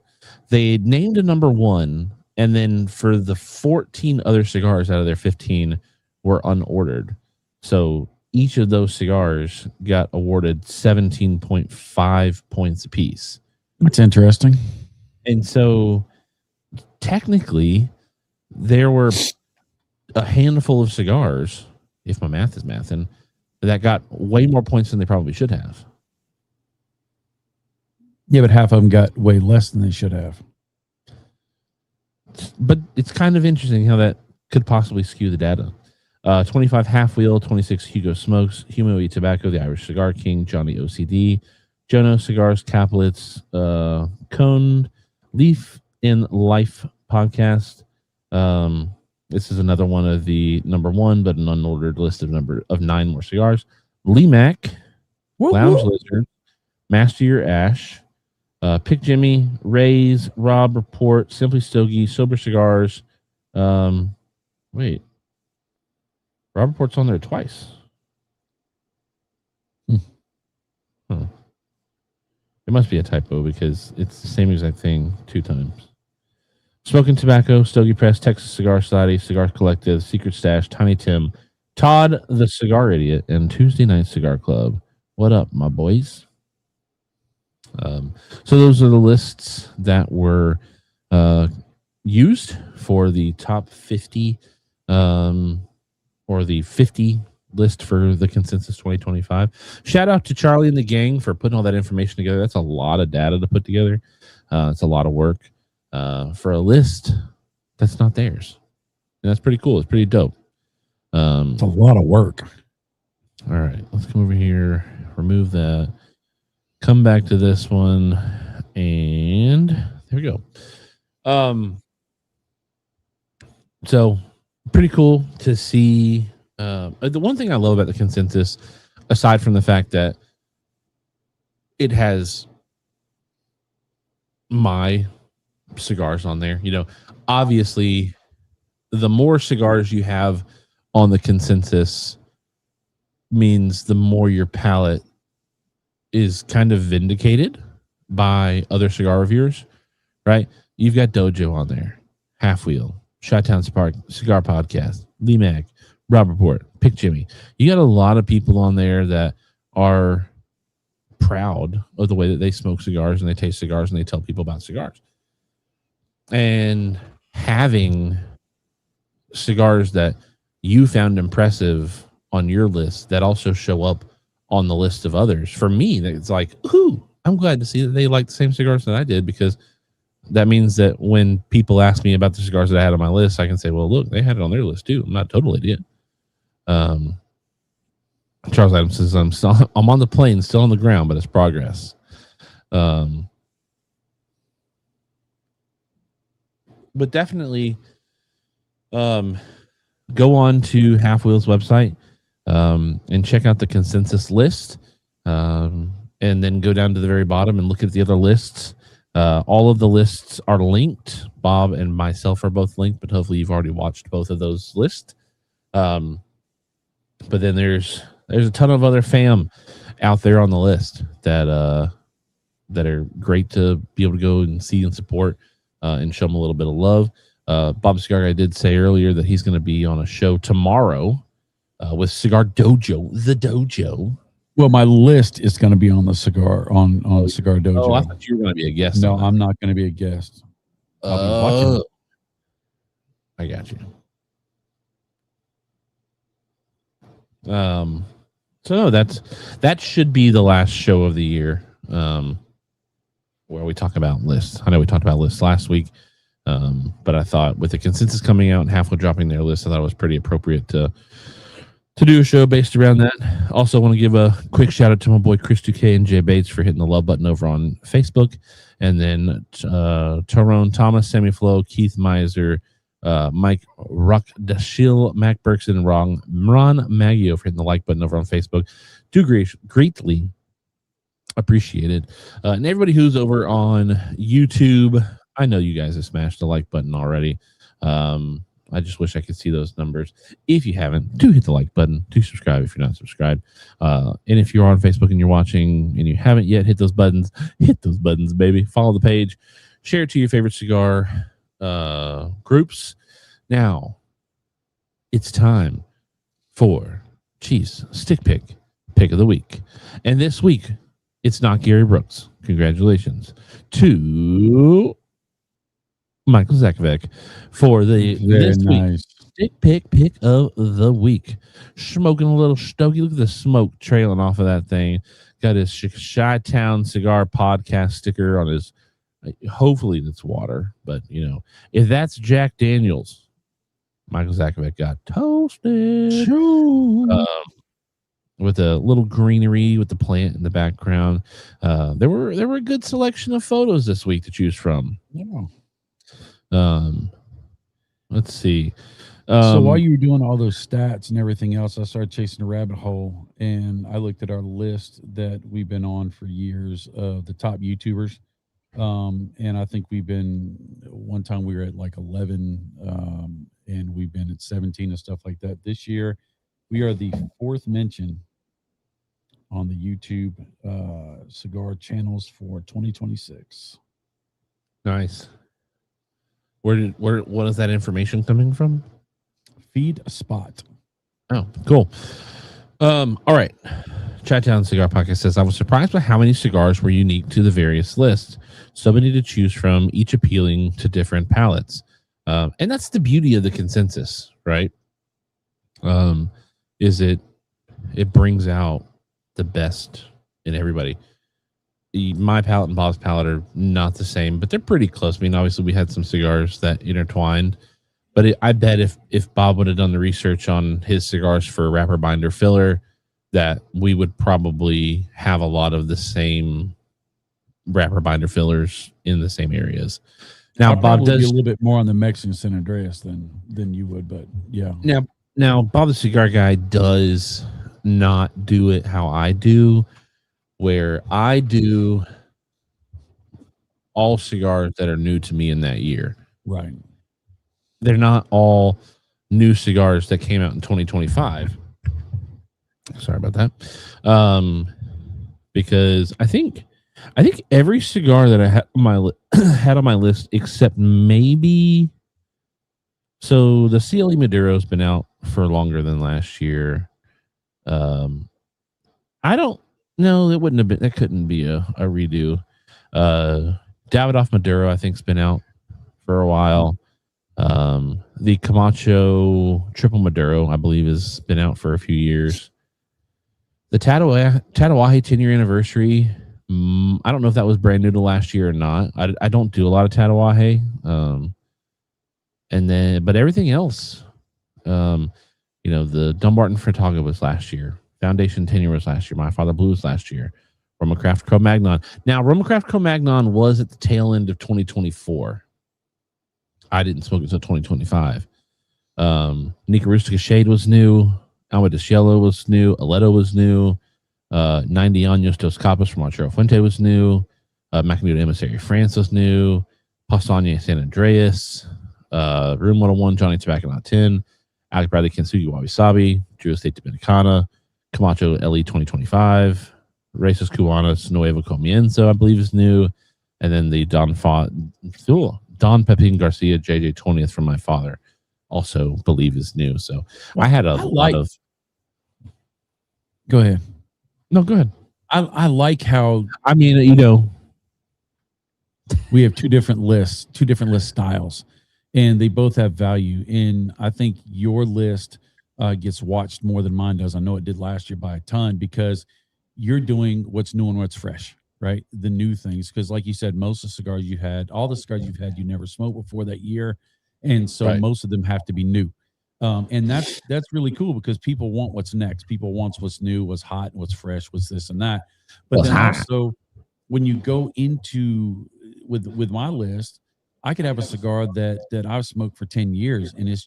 They named a number 1, and then for the 14 other cigars out of their 15 were unordered. So each of those cigars got awarded 17.5 points apiece. That's interesting. And so technically there were a handful of cigars, if my math is mathing, that got way more points than they probably should have. Yeah, but half of them got way less than they should have. But it's kind of interesting how that could possibly skew the data. 25 Halfwheel, 26 Hugo Smokes, Humo E Tobacco, The Irish Cigar King, Johnny OCD, Jono Cigars, Caplitz, Cone, Leaf in Life podcast. This is another one of the number 1, but an unordered list of 9 more cigars. Lee Mac, Lounge Lizard, Master Your Ash, Pick Jimmy, Rays, Rob Report, Simply Stogie, Sober Cigars. Wait, Rob Report's on there twice. Huh. It must be a typo because it's the same exact thing 2 times. Smoking Tobacco, Stogie Press, Texas Cigar Society, Cigar Collective, Secret Stash, Tiny Tim, Todd the Cigar Idiot, and Tuesday Night Cigar Club. What up, my boys? So those are the lists that were used for the top 50, or the 50 list for the Consensus 2025. Shout out to Charlie and the gang for putting all that information together. That's a lot of data to put together. It's a lot of work for a list that's not theirs. And that's pretty cool. It's pretty dope. It's a lot of work. All right, let's come over here, remove that, come back to this one, and there we go. So pretty cool to see. The one thing I love about the Consensus, aside from the fact that it has my cigars on there, obviously the more cigars you have on the Consensus means the more your palate is kind of vindicated by other cigar reviewers, right? You've got Dojo on there. Halfwheel, Chi-Town Cigar Podcast, Lee Mack, Rob Report, Pick Jimmy. You got a lot of people on there that are proud of the way that they smoke cigars and they taste cigars and they tell people about cigars. And having cigars that you found impressive on your list that also show up on the list of others, for me, it's like, ooh, I'm glad to see that they like the same cigars that I did, because that means that when people ask me about the cigars that I had on my list, I can say, well, look, they had it on their list too. I'm not a total idiot. Charles Adams says, I'm on the plane, still on the ground, but it's progress. But definitely go on to Halfwheel's website and check out the consensus list, and then go down to the very bottom and look at the other lists. All of the lists are linked. Bob and myself are both linked, but hopefully you've already watched both of those lists. But then there's a ton of other fam out there on the list that are great to be able to go and see and support, and show them a little bit of love. Bob Cigar Guy did say earlier that he's going to be on a show tomorrow with Cigar Dojo, the Dojo. Well, my list is going to be on the Cigar Cigar Dojo. Oh, I thought you were going to be a guest. No, I'm not going to be a guest. I'll be watching. I got you. So no, that should be the last show of the year, where we talk about lists. I know we talked about lists last week, but I thought with the consensus coming out and Halfwheel dropping their list, I thought it was pretty appropriate to do a show based around that. Also want to give a quick shout out to my boy Chris Duque and Jay Bates for hitting the love button over on Facebook, and then Tyrone Thomas, Sammy Flo, Keith Miser, Mike Ruckdashil, Mac Berkson, and Ron Maggio for hitting the like button over on Facebook. Do greatly appreciated. And everybody who's over on YouTube, I know you guys have smashed the like button already. I just wish I could see those numbers. If you haven't, do hit the like button. Do subscribe if you're not subscribed. And if you're on Facebook and you're watching and you haven't yet, hit those buttons. Hit those buttons, baby. Follow the page. Share it to your favorite cigar groups. Now, it's time for Stick Pick of the Week. And this week, it's not Gary Brooks. Congratulations to Michael Zakovic for this week's Stick Pick of the Week. Smoking a little stogie. Look at the smoke trailing off of that thing. Got his Chi-Town Cigar Podcast sticker on his. Hopefully that's water, but if that's Jack Daniels, Michael Zakovic got toasted. With a little greenery with the plant in the background. There were a good selection of photos this week to choose from. Yeah. Let's see. So while you were doing all those stats and everything else, I started chasing a rabbit hole, and I looked at our list that we've been on for years of the top YouTubers. And I think one time we were at like 11, and we've been at 17 and stuff like that. This year, we are the fourth mention on the YouTube cigar channels for 2026. Nice. What is that information coming from? Feed Spot. Oh, cool. All right. Chi-Town Cigar Podcast says, I was surprised by how many cigars were unique to the various lists. So many to choose from, each appealing to different palates. And that's the beauty of the consensus, right? Is it brings out the best in everybody. My palate and Bob's palate are not the same, but they're pretty close. I mean, obviously we had some cigars that intertwined, but I bet if Bob would have done the research on his cigars for wrapper, binder, filler, that we would probably have a lot of the same wrapper, binder, fillers in the same areas. Now, Bob does be a little bit more on the Mexican San Andreas than you would, but yeah. Now, Bob the Cigar Guy does not do it how I do, where I do all cigars that are new to me in that year. Right. They're not all new cigars that came out in 2025. Sorry about that. Because I think every cigar that I had on my list, except maybe So the CLE Maduro's been out for longer than last year. I don't know. It wouldn't have been. That couldn't be a redo. Davidoff Maduro, I think, has been out for a while. The Camacho Triple Maduro, I believe, has been out for a few years. The Tatawahe 10-year anniversary. I don't know if that was brand new to last year or not. I don't do a lot of Tatawahe. And then, but everything else, the Dumbarton Frontaga was last year. Foundation 10-year was last year. My Father Blue was last year. Roma Craft Cro-Magnon. Now, Roma Craft Cro-Magnon was at the tail end of 2024. I didn't smoke it until 2025. Nica Rustica Shade was new. Alma de Cielo was new. Aledo was new. 90 Años Dos Capas from Arturo Fuente was new. Macanudo Emissary France was new. Pastaña San Andreas. Room 101 Johnny Tobacco Not 10. Alex Bradley Kintsugi Wabi Sabi. Drew Estate Dominicana. Camacho LE 2025. Racist Cubanas Nuevo Comienzo, I believe, is new. And then the Don Pepin Garcia JJ 20th from my father, also believe is new. So I had a lot of. Go ahead. No, go ahead. I like how, I mean, we have two different list styles, and they both have value. And I think your list gets watched more than mine does. I know it did last year by a ton, because you're doing what's new and what's fresh, right? The new things. Because like you said, most of the cigars you had, all the cigars you've had, you never smoked before that year. And so most of them have to be new. And that's really cool, because people want what's next. People want what's new, what's hot, what's fresh, what's this and that. But then also, when you go into with my list, I could have a cigar that I've smoked for 10 years, and it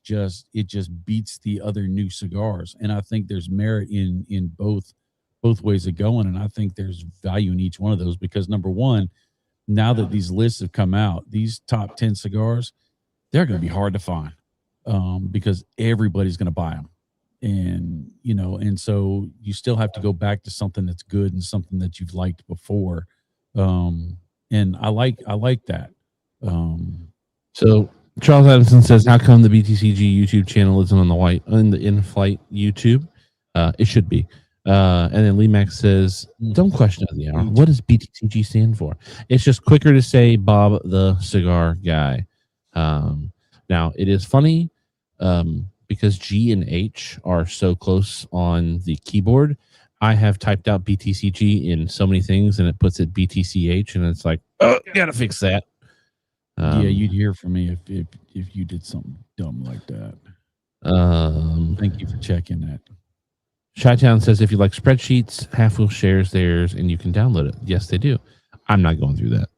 just beats the other new cigars. And I think there's merit in both ways of going. And I think there's value in each one of those, because number one, now that these lists have come out, these top 10 cigars, they're going to be hard to find, because everybody's going to buy them. And so you still have to go back to something that's good and something that you've liked before. And I like that. So Charles Adamson says, how come the BTCG YouTube channel isn't on the in-flight YouTube? It should be. And then Lee Max says, dumb question of the hour. What does BTCG stand for? It's just quicker to say Bob the Cigar Guy. Now, it is funny because G and H are so close on the keyboard. I have typed out BTCG in so many things, and it puts it BTCH, and it's like, oh, gotta fix that. Yeah, you'd hear from me if you did something dumb like that. Thank you for checking that. Chi-Town says, if you like spreadsheets, Halfwheel shares theirs, and you can download it. Yes, they do. I'm not going through that.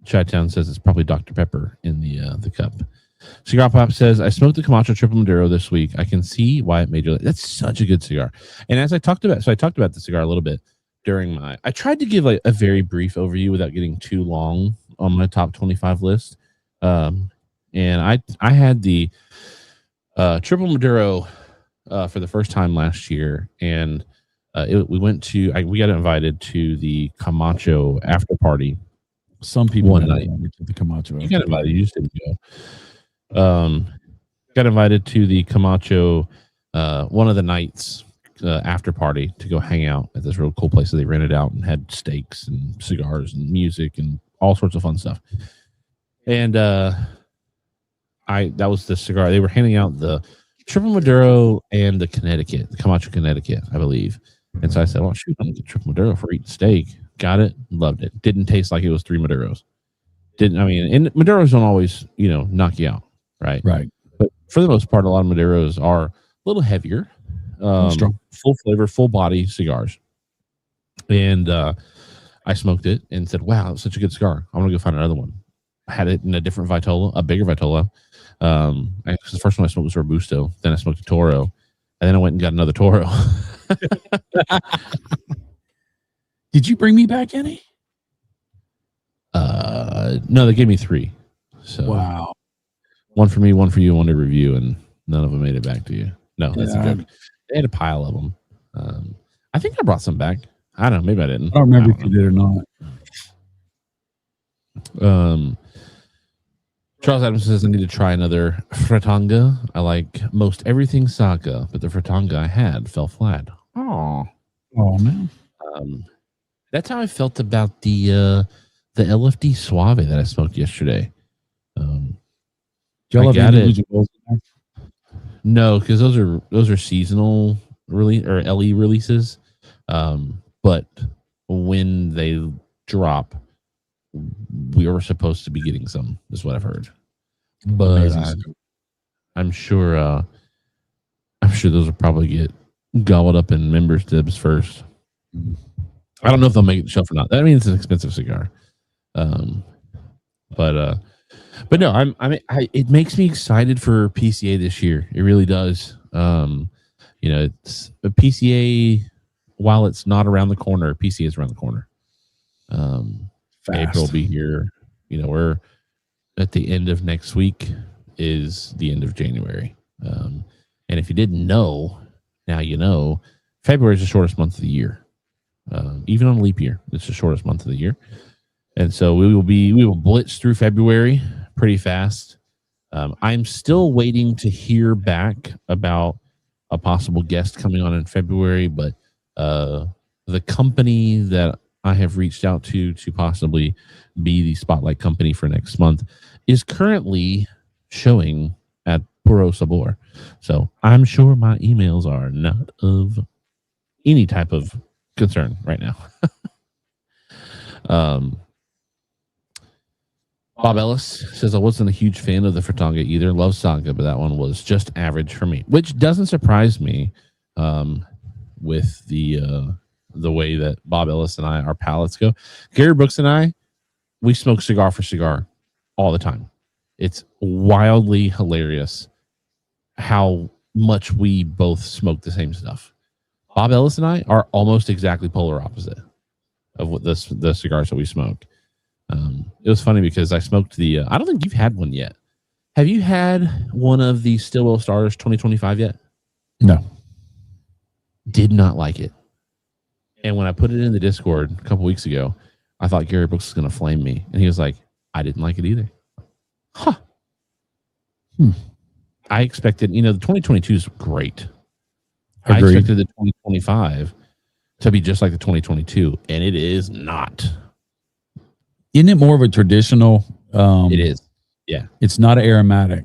Chi-Town says it's probably Dr. Pepper in the cup. Cigar Pop says, I smoked the Camacho Triple Maduro this week. I can see why it made you. That's such a good cigar. And as I talked about the cigar a little bit during I tried to give a very brief overview without getting too long on my top 25 list. And I had the Triple Maduro for the first time last year, and we got invited to the Camacho after party. Some people one night to the Camacho. You got invited. You just didn't go. Got invited to the Camacho one of the nights after party to go hang out at this real cool place that they rented out and had steaks and cigars and music and all sorts of fun stuff. And that was the cigar. They were handing out the Triple Maduro and the Camacho Connecticut, I believe. And so I said, well, shoot, I'm going to get Triple Maduro for eating steak. Got it. Loved it. Didn't taste like it was 3 Maduros. And Maduros don't always, knock you out. Right. But for the most part, a lot of Maduros are a little heavier, strong, full flavor, full body cigars. And I smoked it and said, wow, it's such a good cigar. I'm going to go find another one. I had it in a different Vitola, a bigger Vitola. The first one I smoked was Robusto. Then I smoked a Toro. And then I went and got another Toro. Did you bring me back any? No, they gave me 3. So wow. One for me, one for you, one to review, and none of them made it back to you. No, that's a joke. They had a pile of them. I think I brought some back. I don't know. Maybe I didn't. I don't remember if you did or not. Charles Adams says I need to try another fratanga. I like most everything Saka, but the fratanga I had fell flat. Oh man. That's how I felt about the LFD Suave that I smoked yesterday. Do y'all have individuals in there? No, because those are seasonal release or LE releases. But when they drop, we were supposed to be getting some, is what I've heard. But I'm sure those will probably get gobbled up in members' dibs first. I don't know if they'll make it to the shelf or not. I mean, it's an expensive cigar. But no, it makes me excited for PCA this year. It really does. It's a PCA. While it's not around the corner, PCA is around the corner. April will be here. We're at the end of next week is the end of January. And if you didn't know, now you know. February is the shortest month of the year. Even on a leap year, it's the shortest month of the year. And so we will blitz through February pretty fast. I'm still waiting to hear back about a possible guest coming on in February, but the company that I have reached out to possibly be the spotlight company for next month is currently showing at Puro Sabor. So I'm sure my emails are not of any type of concern right now. Bob Ellis says I wasn't a huge fan of the Fratanga either. Love Saga, but that one was just average for me, which doesn't surprise me with the way that Bob Ellis and our palates go. Gary Brooks and I, we smoke cigar for cigar all the time. It's wildly hilarious how much we both smoke the same stuff. Bob Ellis and I are almost exactly polar opposite of what the cigars that we smoke. It was funny because I smoked I don't think you've had one yet. Have you had one of the Stillwell Stars 2025 yet? No. Did not like it. And when I put it in the Discord a couple weeks ago, I thought Gary Brooks was going to flame me. And he was like, I didn't like it either. Huh. I expected, the 2022 is great. Agreed. I expected the 2025 to be just like the 2022, and it is not. Isn't it more of a traditional? It is. Yeah. It's not aromatic.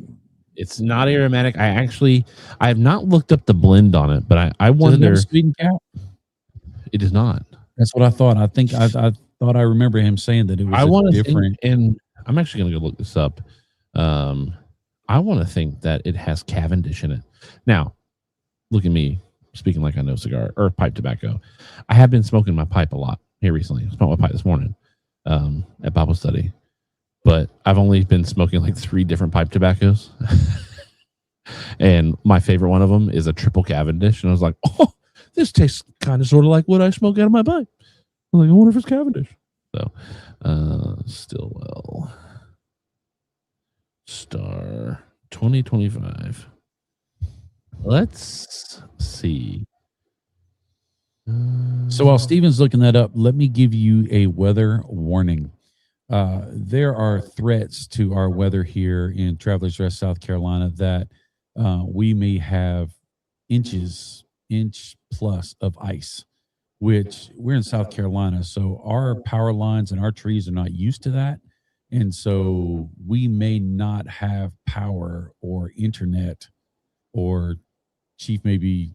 It's not aromatic. I have not looked up the blend on it, but I wonder. Does it have sweet and cap? It is not. That's what I thought. I think I thought I remember him saying that it was different. And I'm actually going to go look this up. I want to think that it has Cavendish in it. Now, look at me speaking like I know cigar or pipe tobacco. I have been smoking my pipe a lot here recently. I smoked my pipe this morning at Bible study, but I've only been smoking like 3 different pipe tobaccos. And my favorite one of them is a triple Cavendish. And I was like, oh, this tastes kind of sort of like what I smoke out of my pipe. I'm like, I wonder if it's Cavendish. So, Stillwell Star 2025. Let's see. So while Steven's looking that up, let me give you a weather warning. There are threats to our weather here in Travelers Rest, South Carolina, that we may have inch plus of ice, which we're in South Carolina. So our power lines and our trees are not used to that. And so we may not have power or internet, or Chief may be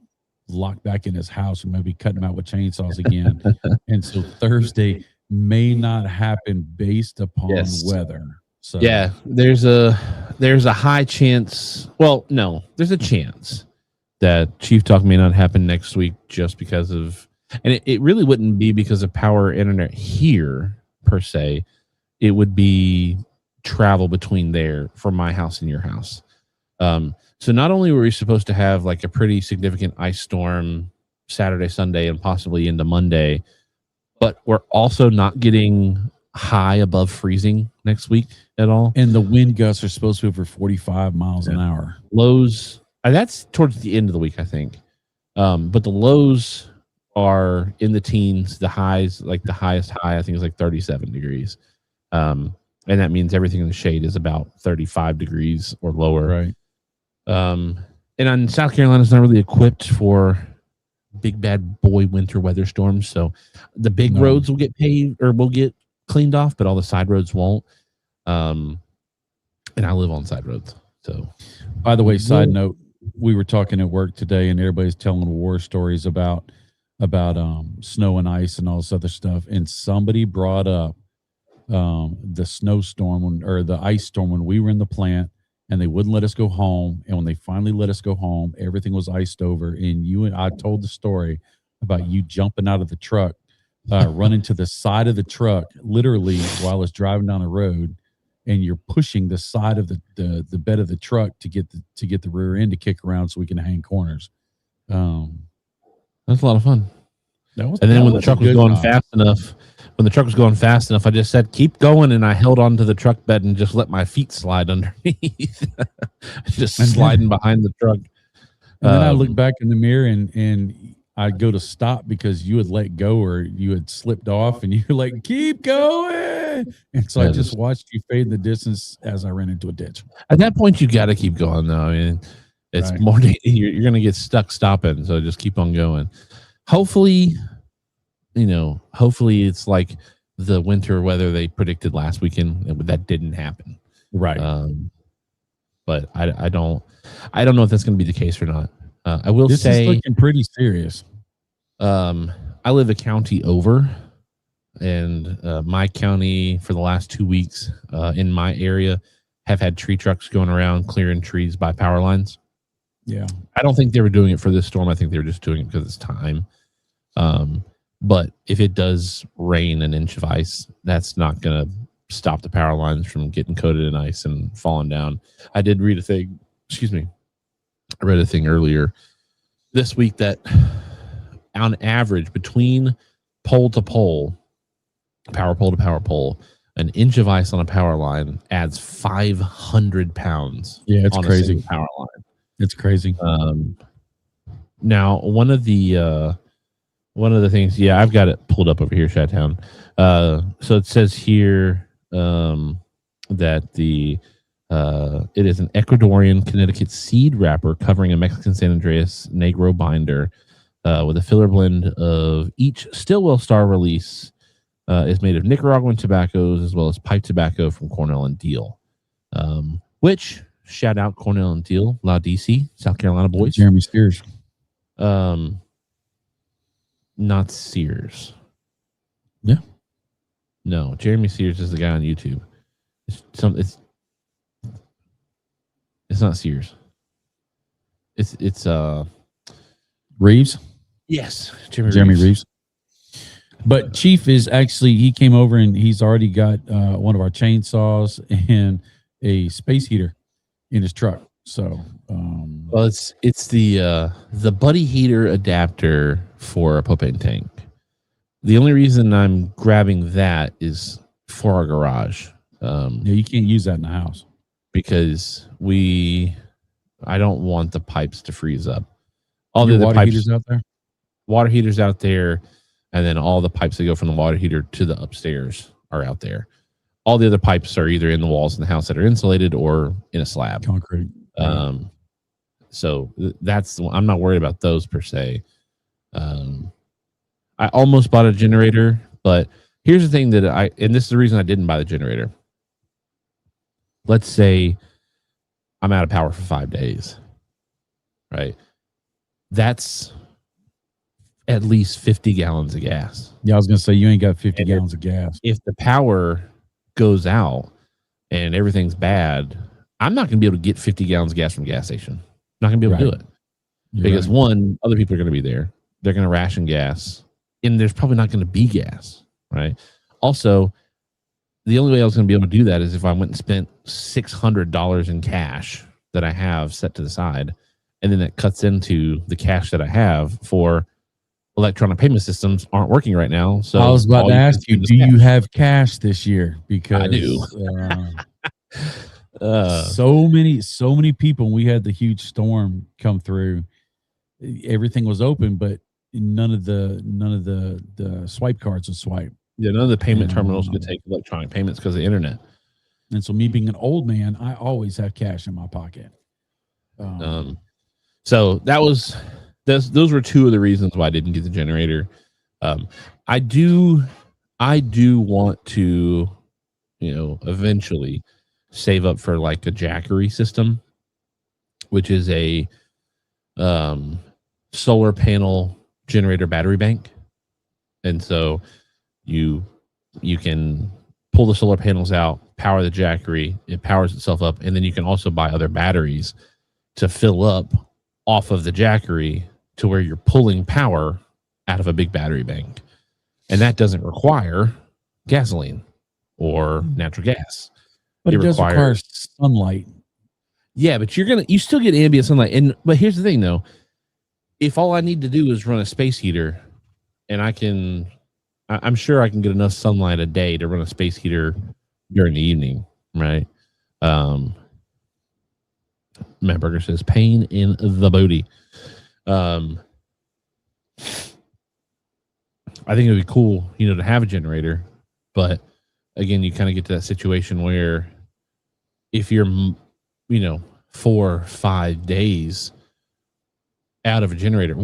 locked back in his house and maybe cutting him out with chainsaws again. And so Thursday may not happen based upon weather. So yeah, there's a high chance. Well, no, there's a chance that Chief Talk may not happen next week just because of, and it really wouldn't be because of power or internet here per se. It would be travel between there from my house and your house. So not only were we supposed to have like a pretty significant ice storm Saturday, Sunday, and possibly into Monday, but we're also not getting high above freezing next week at all. And the wind gusts are supposed to be over 45 miles an hour. Lows, that's towards the end of the week, I think. But the lows are in the teens. The highs, like the highest high, I think is like 37 degrees. and that means everything in the shade is about 35 degrees or lower. Right. And on South Carolina's not really equipped for big bad boy winter weather storms, so the big roads will get paved or will get cleaned off, but all the side roads won't. And I live on side roads, so. By the way, side note, we were talking at work today, and everybody's telling war stories about snow and ice and all this other stuff, and somebody brought up the snowstorm or the ice storm when we were in the plant, and they wouldn't let us go home. And when they finally let us go home, everything was iced over. And I told the story about you jumping out of the truck, running to the side of the truck, literally while it's driving down the road, and you're pushing the side of the bed of the truck to get the rear end to kick around so we can hang corners. That's a lot of fun. And then when the truck was going fast enough, I just said, keep going. And I held onto the truck bed and just let my feet slide underneath, just sliding behind the truck. And then I looked back in the mirror and I'd go to stop because you had let go or you had slipped off, and you're like, keep going. And so I just watched you fade in the distance as I ran into a ditch. At that point, you got to keep going, though. I mean, it's more, you're going to get stuck stopping. So just keep on going. Hopefully it's like the winter weather they predicted last weekend. That didn't happen. Right. But I don't know if that's going to be the case or not. I will say this is looking pretty serious. I live a county over, and my county for the last 2 weeks in my area have had tree trucks going around clearing trees by power lines. Yeah. I don't think they were doing it for this storm. I think they were just doing it because it's time. But if it does rain an inch of ice, that's not going to stop the power lines from getting coated in ice and falling down. I did read a thing. I read a thing earlier this week that on average between pole to pole, power pole to power pole, an inch of ice on a power line adds 500 pounds. Yeah, it's crazy. Power line. It's crazy. Now, one of the things, I've got it pulled up over here, Chi-Town. So it says here that it is an Ecuadorian Connecticut seed wrapper covering a Mexican San Andreas Negro binder with a filler blend of each Stillwell Star release. Is made of Nicaraguan tobaccos as well as pipe tobacco from Cornell and Deal. Which, shout out Cornell and Deal, La DC, South Carolina boys. Jeremy Spears. Not Sears. Yeah. No, Jeremy Sears is the guy on YouTube. It's not Sears. It's Reeves. Yes, Jeremy Reeves. But Chief is actually, he came over and he's already got one of our chainsaws and a space heater in his truck. So, well, it's the buddy heater adapter for a propane tank. The only reason I'm grabbing that is for our garage. You can't use that in the house because I don't want the pipes to freeze up. All the water heaters out there, water heaters out there, and then all the pipes that go from the water heater to the upstairs are out there. All the other pipes are either in the walls in the house that are insulated or in a slab, concrete. So that's I'm not worried about those per se. I almost bought a generator, but here's the thing that and this is the reason I didn't buy the generator. Let's say I'm out of power for 5 days, right? That's at least 50 gallons of gas. Yeah, I was going to say, you ain't got 50 gallons of gas. If the power goes out and everything's bad, I'm not going to be able to get 50 gallons of gas from a gas station. I'm not going to be able to do it. Because one, other people are going to be there. They're going to ration gas. And there's probably not going to be gas, right? Also, the only way I was going to be able to do that is if I went and spent $600 in cash that I have set to the side. And then that cuts into the cash that I have for electronic payment systems aren't working right now. So I was about to ask you, do you have cash this year? Because I do. So many people, when we had the huge storm come through, everything was open, but none of the swipe cards would swipe. Yeah, none of the payment terminals could take electronic payments because of the internet. And so me being an old man, I always have cash in my pocket. So those were two of the reasons why I didn't get the generator. I do want to, eventually save up for like a Jackery system, which is a solar panel generator battery bank. And so you can pull the solar panels out, power the Jackery, it powers itself up, and then you can also buy other batteries to fill up off of the Jackery to where you're pulling power out of a big battery bank. And that doesn't require gasoline or natural gas. But it does require sunlight. Yeah, but you still get ambient sunlight. But here's the thing though. If all I need to do is run a space heater, and I'm sure I can get enough sunlight a day to run a space heater during the evening, right? Matt Berger says pain in the booty. I think it would be cool, to have a generator, but again, you kind of get to that situation where if you're, 4 or 5 days out of a generator,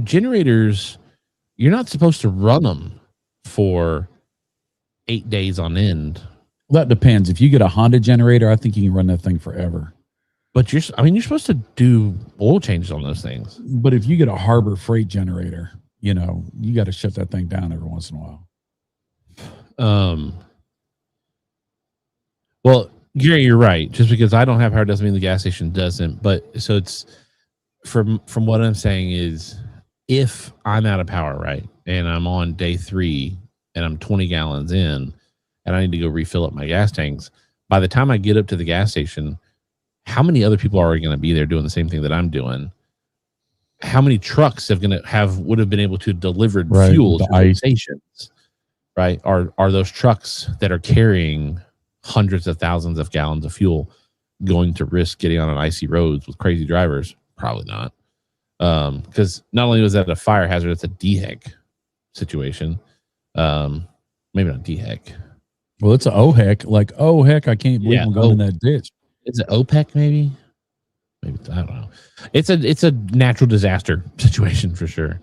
generators, you're not supposed to run them for 8 days on end. Well, that depends. If you get a Honda generator, I think you can run that thing forever. But you're supposed to do oil changes on those things. But if you get a Harbor Freight generator, you got to shut that thing down every once in a while. Well, Gary, you're right. Just because I don't have power doesn't mean the gas station doesn't. But so it's from what I'm saying is, if I'm out of power, right, and I'm on day 3 and I'm 20 gallons in, and I need to go refill up my gas tanks, by the time I get up to the gas station, how many other people are going to be there doing the same thing that I'm doing? How many trucks would have been able to deliver fuel to the stations? Right? Are those trucks that are carrying hundreds of thousands of gallons of fuel going to risk getting on an icy roads with crazy drivers? Probably not. Because not only was that a fire hazard, it's a DHEC situation. Maybe not DHEC. Well, it's an OHEC. Like, oh heck, I can't believe I'm going in that ditch. Is it OPEC? Maybe I don't know. It's a natural disaster situation for sure.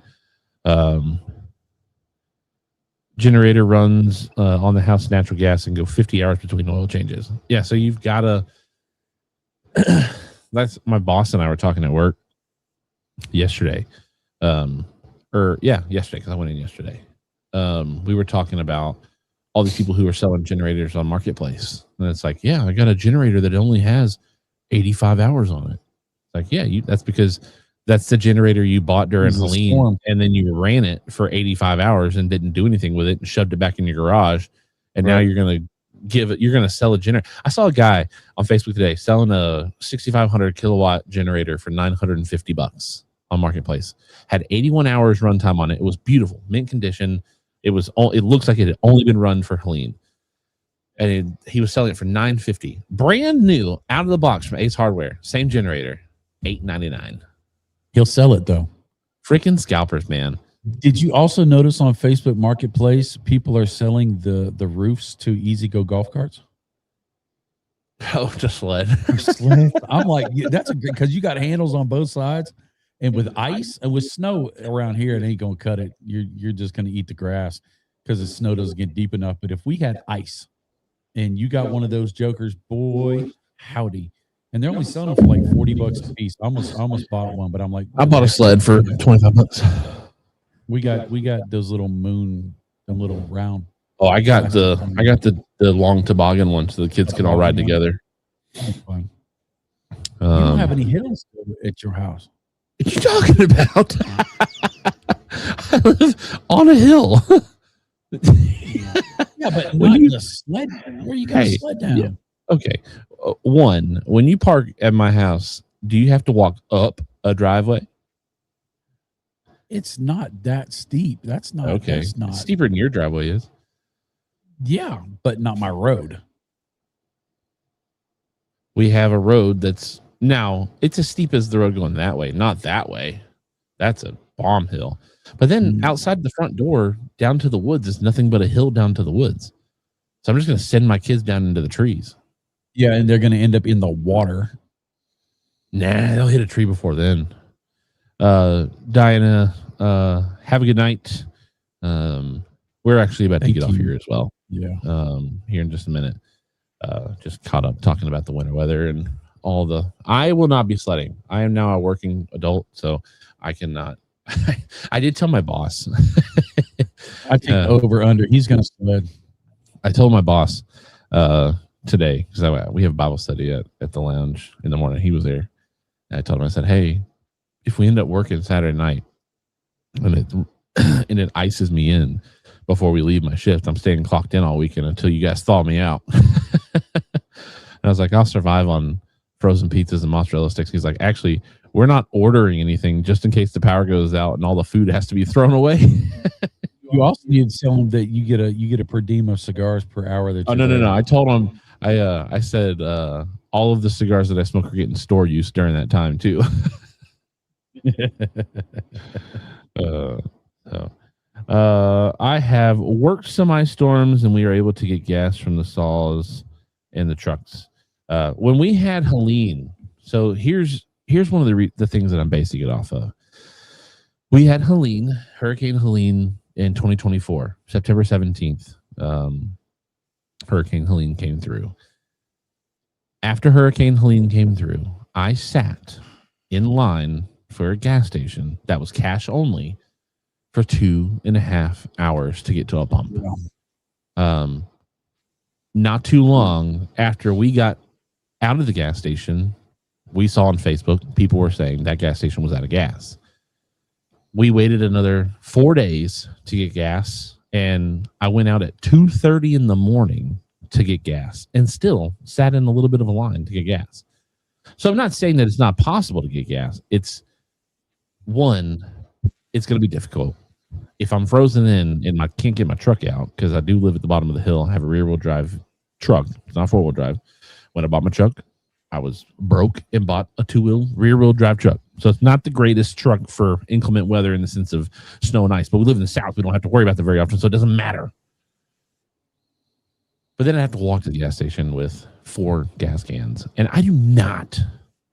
Generator runs on the house natural gas and go 50 hours between oil changes. Yeah, so you've got to. That's my boss and I were talking at work yesterday. Yesterday because I went in yesterday. We were talking about all these people who are selling generators on Marketplace. And it's like, yeah, I got a generator that only has 85 hours on it. Like, yeah, that's because that's the generator you bought during Helene, and then you ran it for 85 hours and didn't do anything with it and shoved it back in your garage. And now you're going to sell a generator. I saw a guy on Facebook today selling a 6,500 kilowatt generator for $950 on Marketplace. Had 81 hours runtime on it. It was beautiful, mint condition. It looks like it had only been run for Helene. And he was selling it for $950, brand new, out of the box from Ace Hardware. Same generator, $899. He'll sell it though. Freaking scalpers, man. Did you also notice on Facebook Marketplace, people are selling the roofs to Easy Go golf carts? Oh, the sled. I'm like, yeah, that's a good, because you got handles on both sides. And with ice and with snow around here, it ain't gonna cut it. You're just gonna eat the grass because the snow doesn't get deep enough. But if we had ice and you got one of those jokers, boy, howdy. And they're only selling them for like $40 a piece. I almost bought one, but I'm like, I bought a sled for $25. We got those little them little round. Oh, I got the long toboggan one so the kids can all ride together. That's fun. You don't have any hills at your house. What are you talking about? I live on a hill. Yeah, but when you sled, where you got to sled down? Yeah. Okay. One, when you park at my house, do you have to walk up a driveway? It's not that steep. That's not okay. That's not it's steeper than your driveway is. Yeah, but not my road. We have a road that's now it's as steep as the road going that way, not that way. That's a bomb hill. But then outside the front door, down to the woods is nothing but a hill down to the woods. So I'm just going to send my kids down into the trees. Yeah, and they're going to end up in the water. Nah, they'll hit a tree before then. Diana, have a good night. We're actually about to get off here as well. Yeah. Here in just a minute. Just caught up talking about the winter weather and all the. I will not be sledding. I am now a working adult, so I cannot. I did tell my boss. I take over under. He's going to sled. I told my boss today because we have Bible study at the lounge in the morning. He was there. And I told him, I said, hey, if we end up working Saturday night and it ices me in before we leave my shift, I'm staying clocked in all weekend until you guys thaw me out. And I was like, I'll survive on frozen pizzas and mozzarella sticks. He's like, actually, we're not ordering anything just in case the power goes out and all the food has to be thrown away. You also need to tell them that you get a per diem of cigars per hour. That no. I told him I said all of the cigars that I smoke are getting store use during that time too. I have worked some ice storms and we were able to get gas from the saws and the trucks. When we had Helene, so here's one of the things that I'm basing it off of. We had Hurricane Helene in 2024, September 17th. Hurricane Helene came through. After Hurricane Helene came through, I sat in line for a gas station that was cash only for 2.5 hours to get to a pump. Not too long after we got out of the gas station, we saw on Facebook, people were saying that gas station was out of gas. We waited another 4 days to get gas, and I went out at 2:30 in the morning to get gas and still sat in a little bit of a line to get gas. So I'm not saying that it's not possible to get gas. It's going to be difficult. If I'm frozen in and I can't get my truck out, because I do live at the bottom of the hill, I have a rear-wheel drive truck. It's not four-wheel drive. When I bought my truck, I was broke and bought a rear-wheel drive truck. So it's not the greatest truck for inclement weather in the sense of snow and ice. But we live in the South. We don't have to worry about that very often, so it doesn't matter. But then I have to walk to the gas station with 4 gas cans. And I do not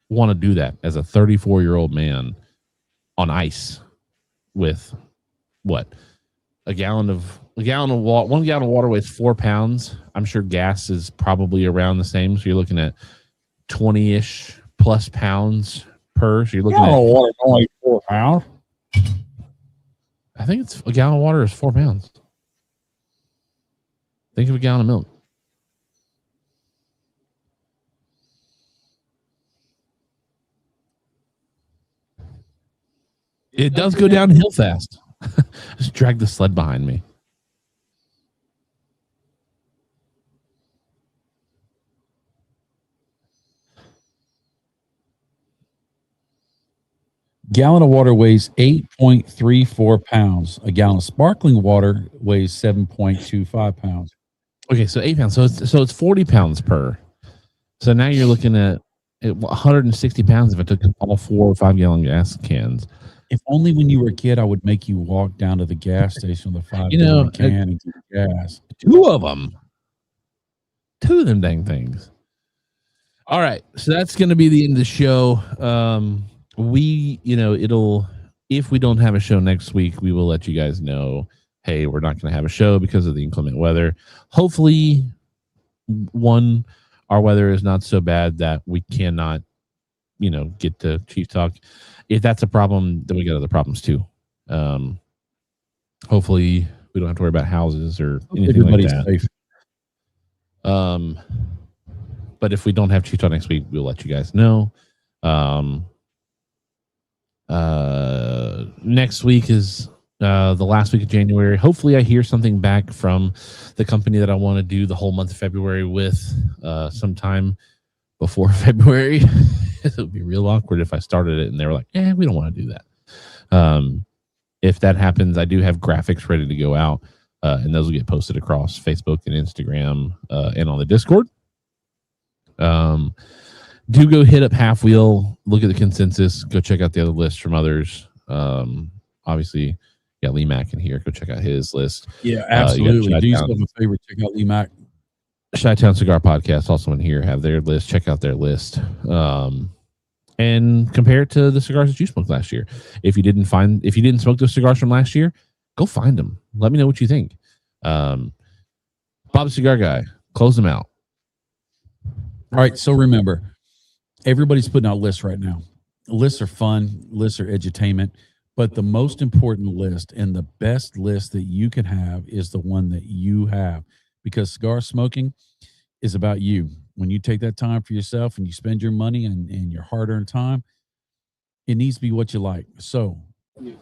want to do that as a 34-year-old man on ice with what? 1 gallon of water weighs 4 pounds. I'm sure gas is probably around the same. So you're looking at 20-ish plus pounds per. So you're looking at water only 4 pounds. I think it's a gallon of water is 4 pounds. Think of a gallon of milk. It does go downhill fast. Just drag the sled behind me. Gallon of water weighs 8.34 pounds. A gallon of sparkling water weighs 7.25 pounds. Okay, so 8 pounds. So it's 40 pounds per. So now you're looking at 160 pounds if I took all 4 or 5 gallon gas cans. If only when you were a kid, I would make you walk down to the gas station with a 5 gallon can and get gas. 2 of them. 2 of them dang things. All right, so that's going to be the end of the show. If we don't have a show next week, we will let you guys know, hey, we're not going to have a show because of the inclement weather. Hopefully, our weather is not so bad that we cannot, get to Chief Talk. If that's a problem, then we got other problems too. Hopefully, we don't have to worry about houses or anything like that. Safe. But if we don't have Chief Talk next week, we'll let you guys know. Next week is the last week of January. Hopefully I hear something back from the company that I want to do the whole month of February with sometime before February. It would be real awkward if I started it and they were like, we don't want to do that. If that happens, I do have graphics ready to go out, and those will get posted across Facebook and Instagram and on the Discord. Do go hit up Halfwheel, look at the consensus, go check out the other lists from others. Obviously, Lee Mack in here. Go check out his list. Yeah, absolutely. Do yourself a favor, check out Lee Mack. Chi-Town Cigar Podcast, also in here, have their list. Check out their list. And compare it to the cigars that you smoked last year. If you didn't smoke those cigars from last year, go find them. Let me know what you think. Bob the Cigar Guy, close them out. All right. So remember, everybody's putting out lists right now. Lists are fun, lists are edutainment, but the most important list and the best list that you can have is the one that you have, because cigar smoking is about you. When you take that time for yourself and you spend your money and your hard-earned time, it needs to be what you like. So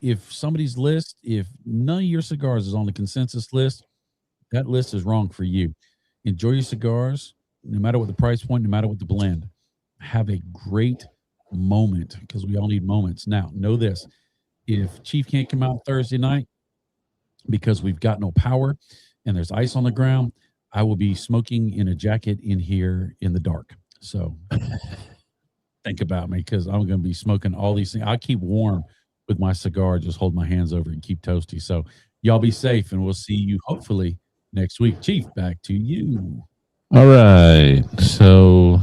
if somebody's list, if none of your cigars is on the consensus list, that list is wrong for you. Enjoy your cigars, no matter what the price point, no matter what the blend. Have a great moment, because we all need moments. Now, know this: if Chief can't come out Thursday night because we've got no power and there's ice on the ground, I will be smoking in a jacket in here in the dark. So think about me, because I'm going to be smoking all these things. I keep warm with my cigar, just hold my hands over and keep toasty. So y'all be safe, and we'll see you hopefully next week. Chief, back to you. All right. So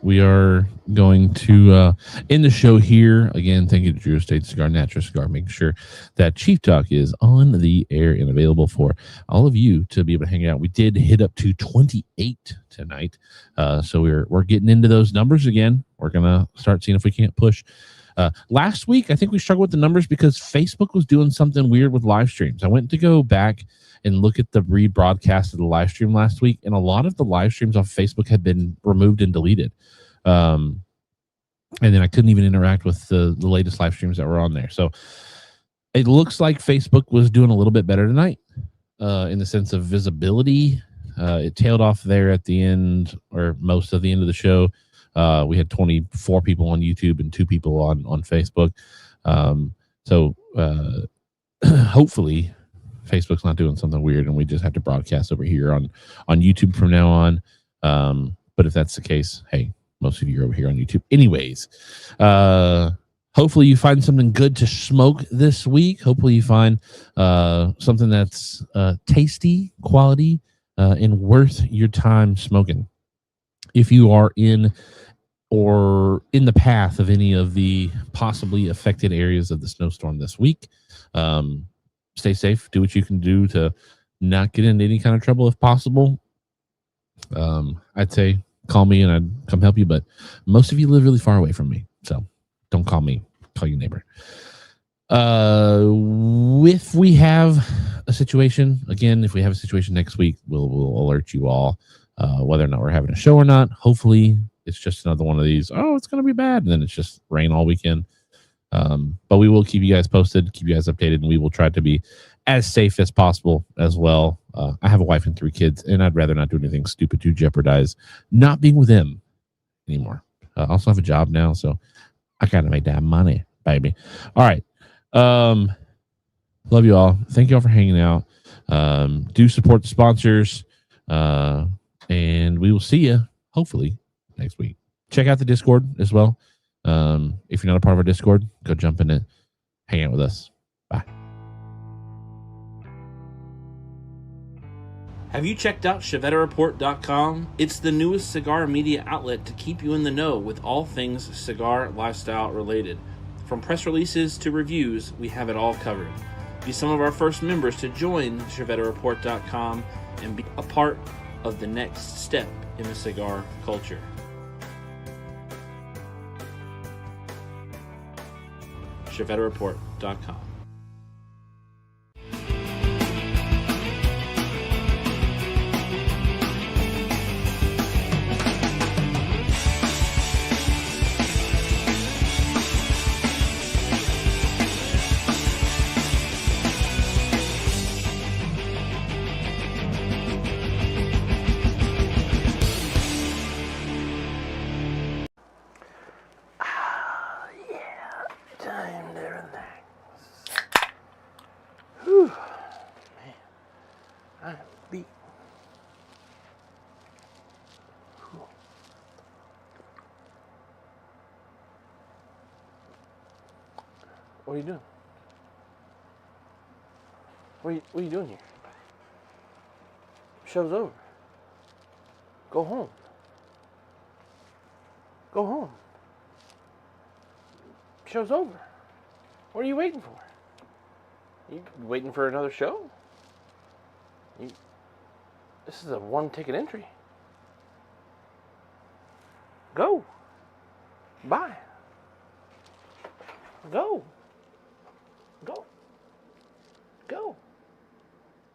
we are going to end the show here. Again, thank you to Drew Estate Cigar, Natura Cigar, making sure that Chief Talk is on the air and available for all of you to be able to hang out. We did hit up to 28 tonight. So we're getting into those numbers again. We're going to start seeing if we can't push. Last week, I think we struggled with the numbers because Facebook was doing something weird with live streams. I went to go back and look at the rebroadcast of the live stream last week, and a lot of the live streams off Facebook had been removed and deleted. And then I couldn't even interact with the latest live streams that were on there. So it looks like Facebook was doing a little bit better tonight in the sense of visibility. It tailed off there at the end, or most of the end of the show. We had 24 people on YouTube and 2 people on Facebook. So hopefully Facebook's not doing something weird and we just have to broadcast over here on YouTube from now on. But if that's the case, hey, most of you are over here on YouTube anyways. Hopefully you find something good to smoke this week. Hopefully you find something that's tasty, quality, and worth your time smoking. If you are in the path of any of the possibly affected areas of the snowstorm this week, stay safe. Do what you can do to not get into any kind of trouble if possible. I'd say call me and I'd come help you, but most of you live really far away from me, so don't call me. Call your neighbor. If we have a situation, again, if we have a situation next week, we'll alert you all, whether or not we're having a show or not. Hopefully it's just another one of these, it's going to be bad, and then it's just rain all weekend. But we will keep you guys posted, keep you guys updated, and we will try to be as safe as possible as well. I have a wife and 3 kids, and I'd rather not do anything stupid to jeopardize not being with them anymore. I also have a job now, so I gotta make that money, baby. All right. Love you all. Thank you all for hanging out. Do support the sponsors, and we will see you hopefully next week. Check out the Discord as well. If you're not a part of our Discord, go jump in it, hang out with us. Bye. Have you checked out ChevetteReport.com? It's the newest cigar media outlet to keep you in the know with all things cigar lifestyle related. From press releases to reviews, we have it all covered. Be some of our first members to join ChevetteReport.com and be a part of the next step in the cigar culture. ChevetteReport.com. Time to relax. Whew. Man, I'm beat. Whew. What are you doing? What are you doing here? Show's over. Go home. Go home. Show's over. What are you waiting for? You waiting for another show? This is a one-ticket entry. Go. Bye. Go. Go. Go.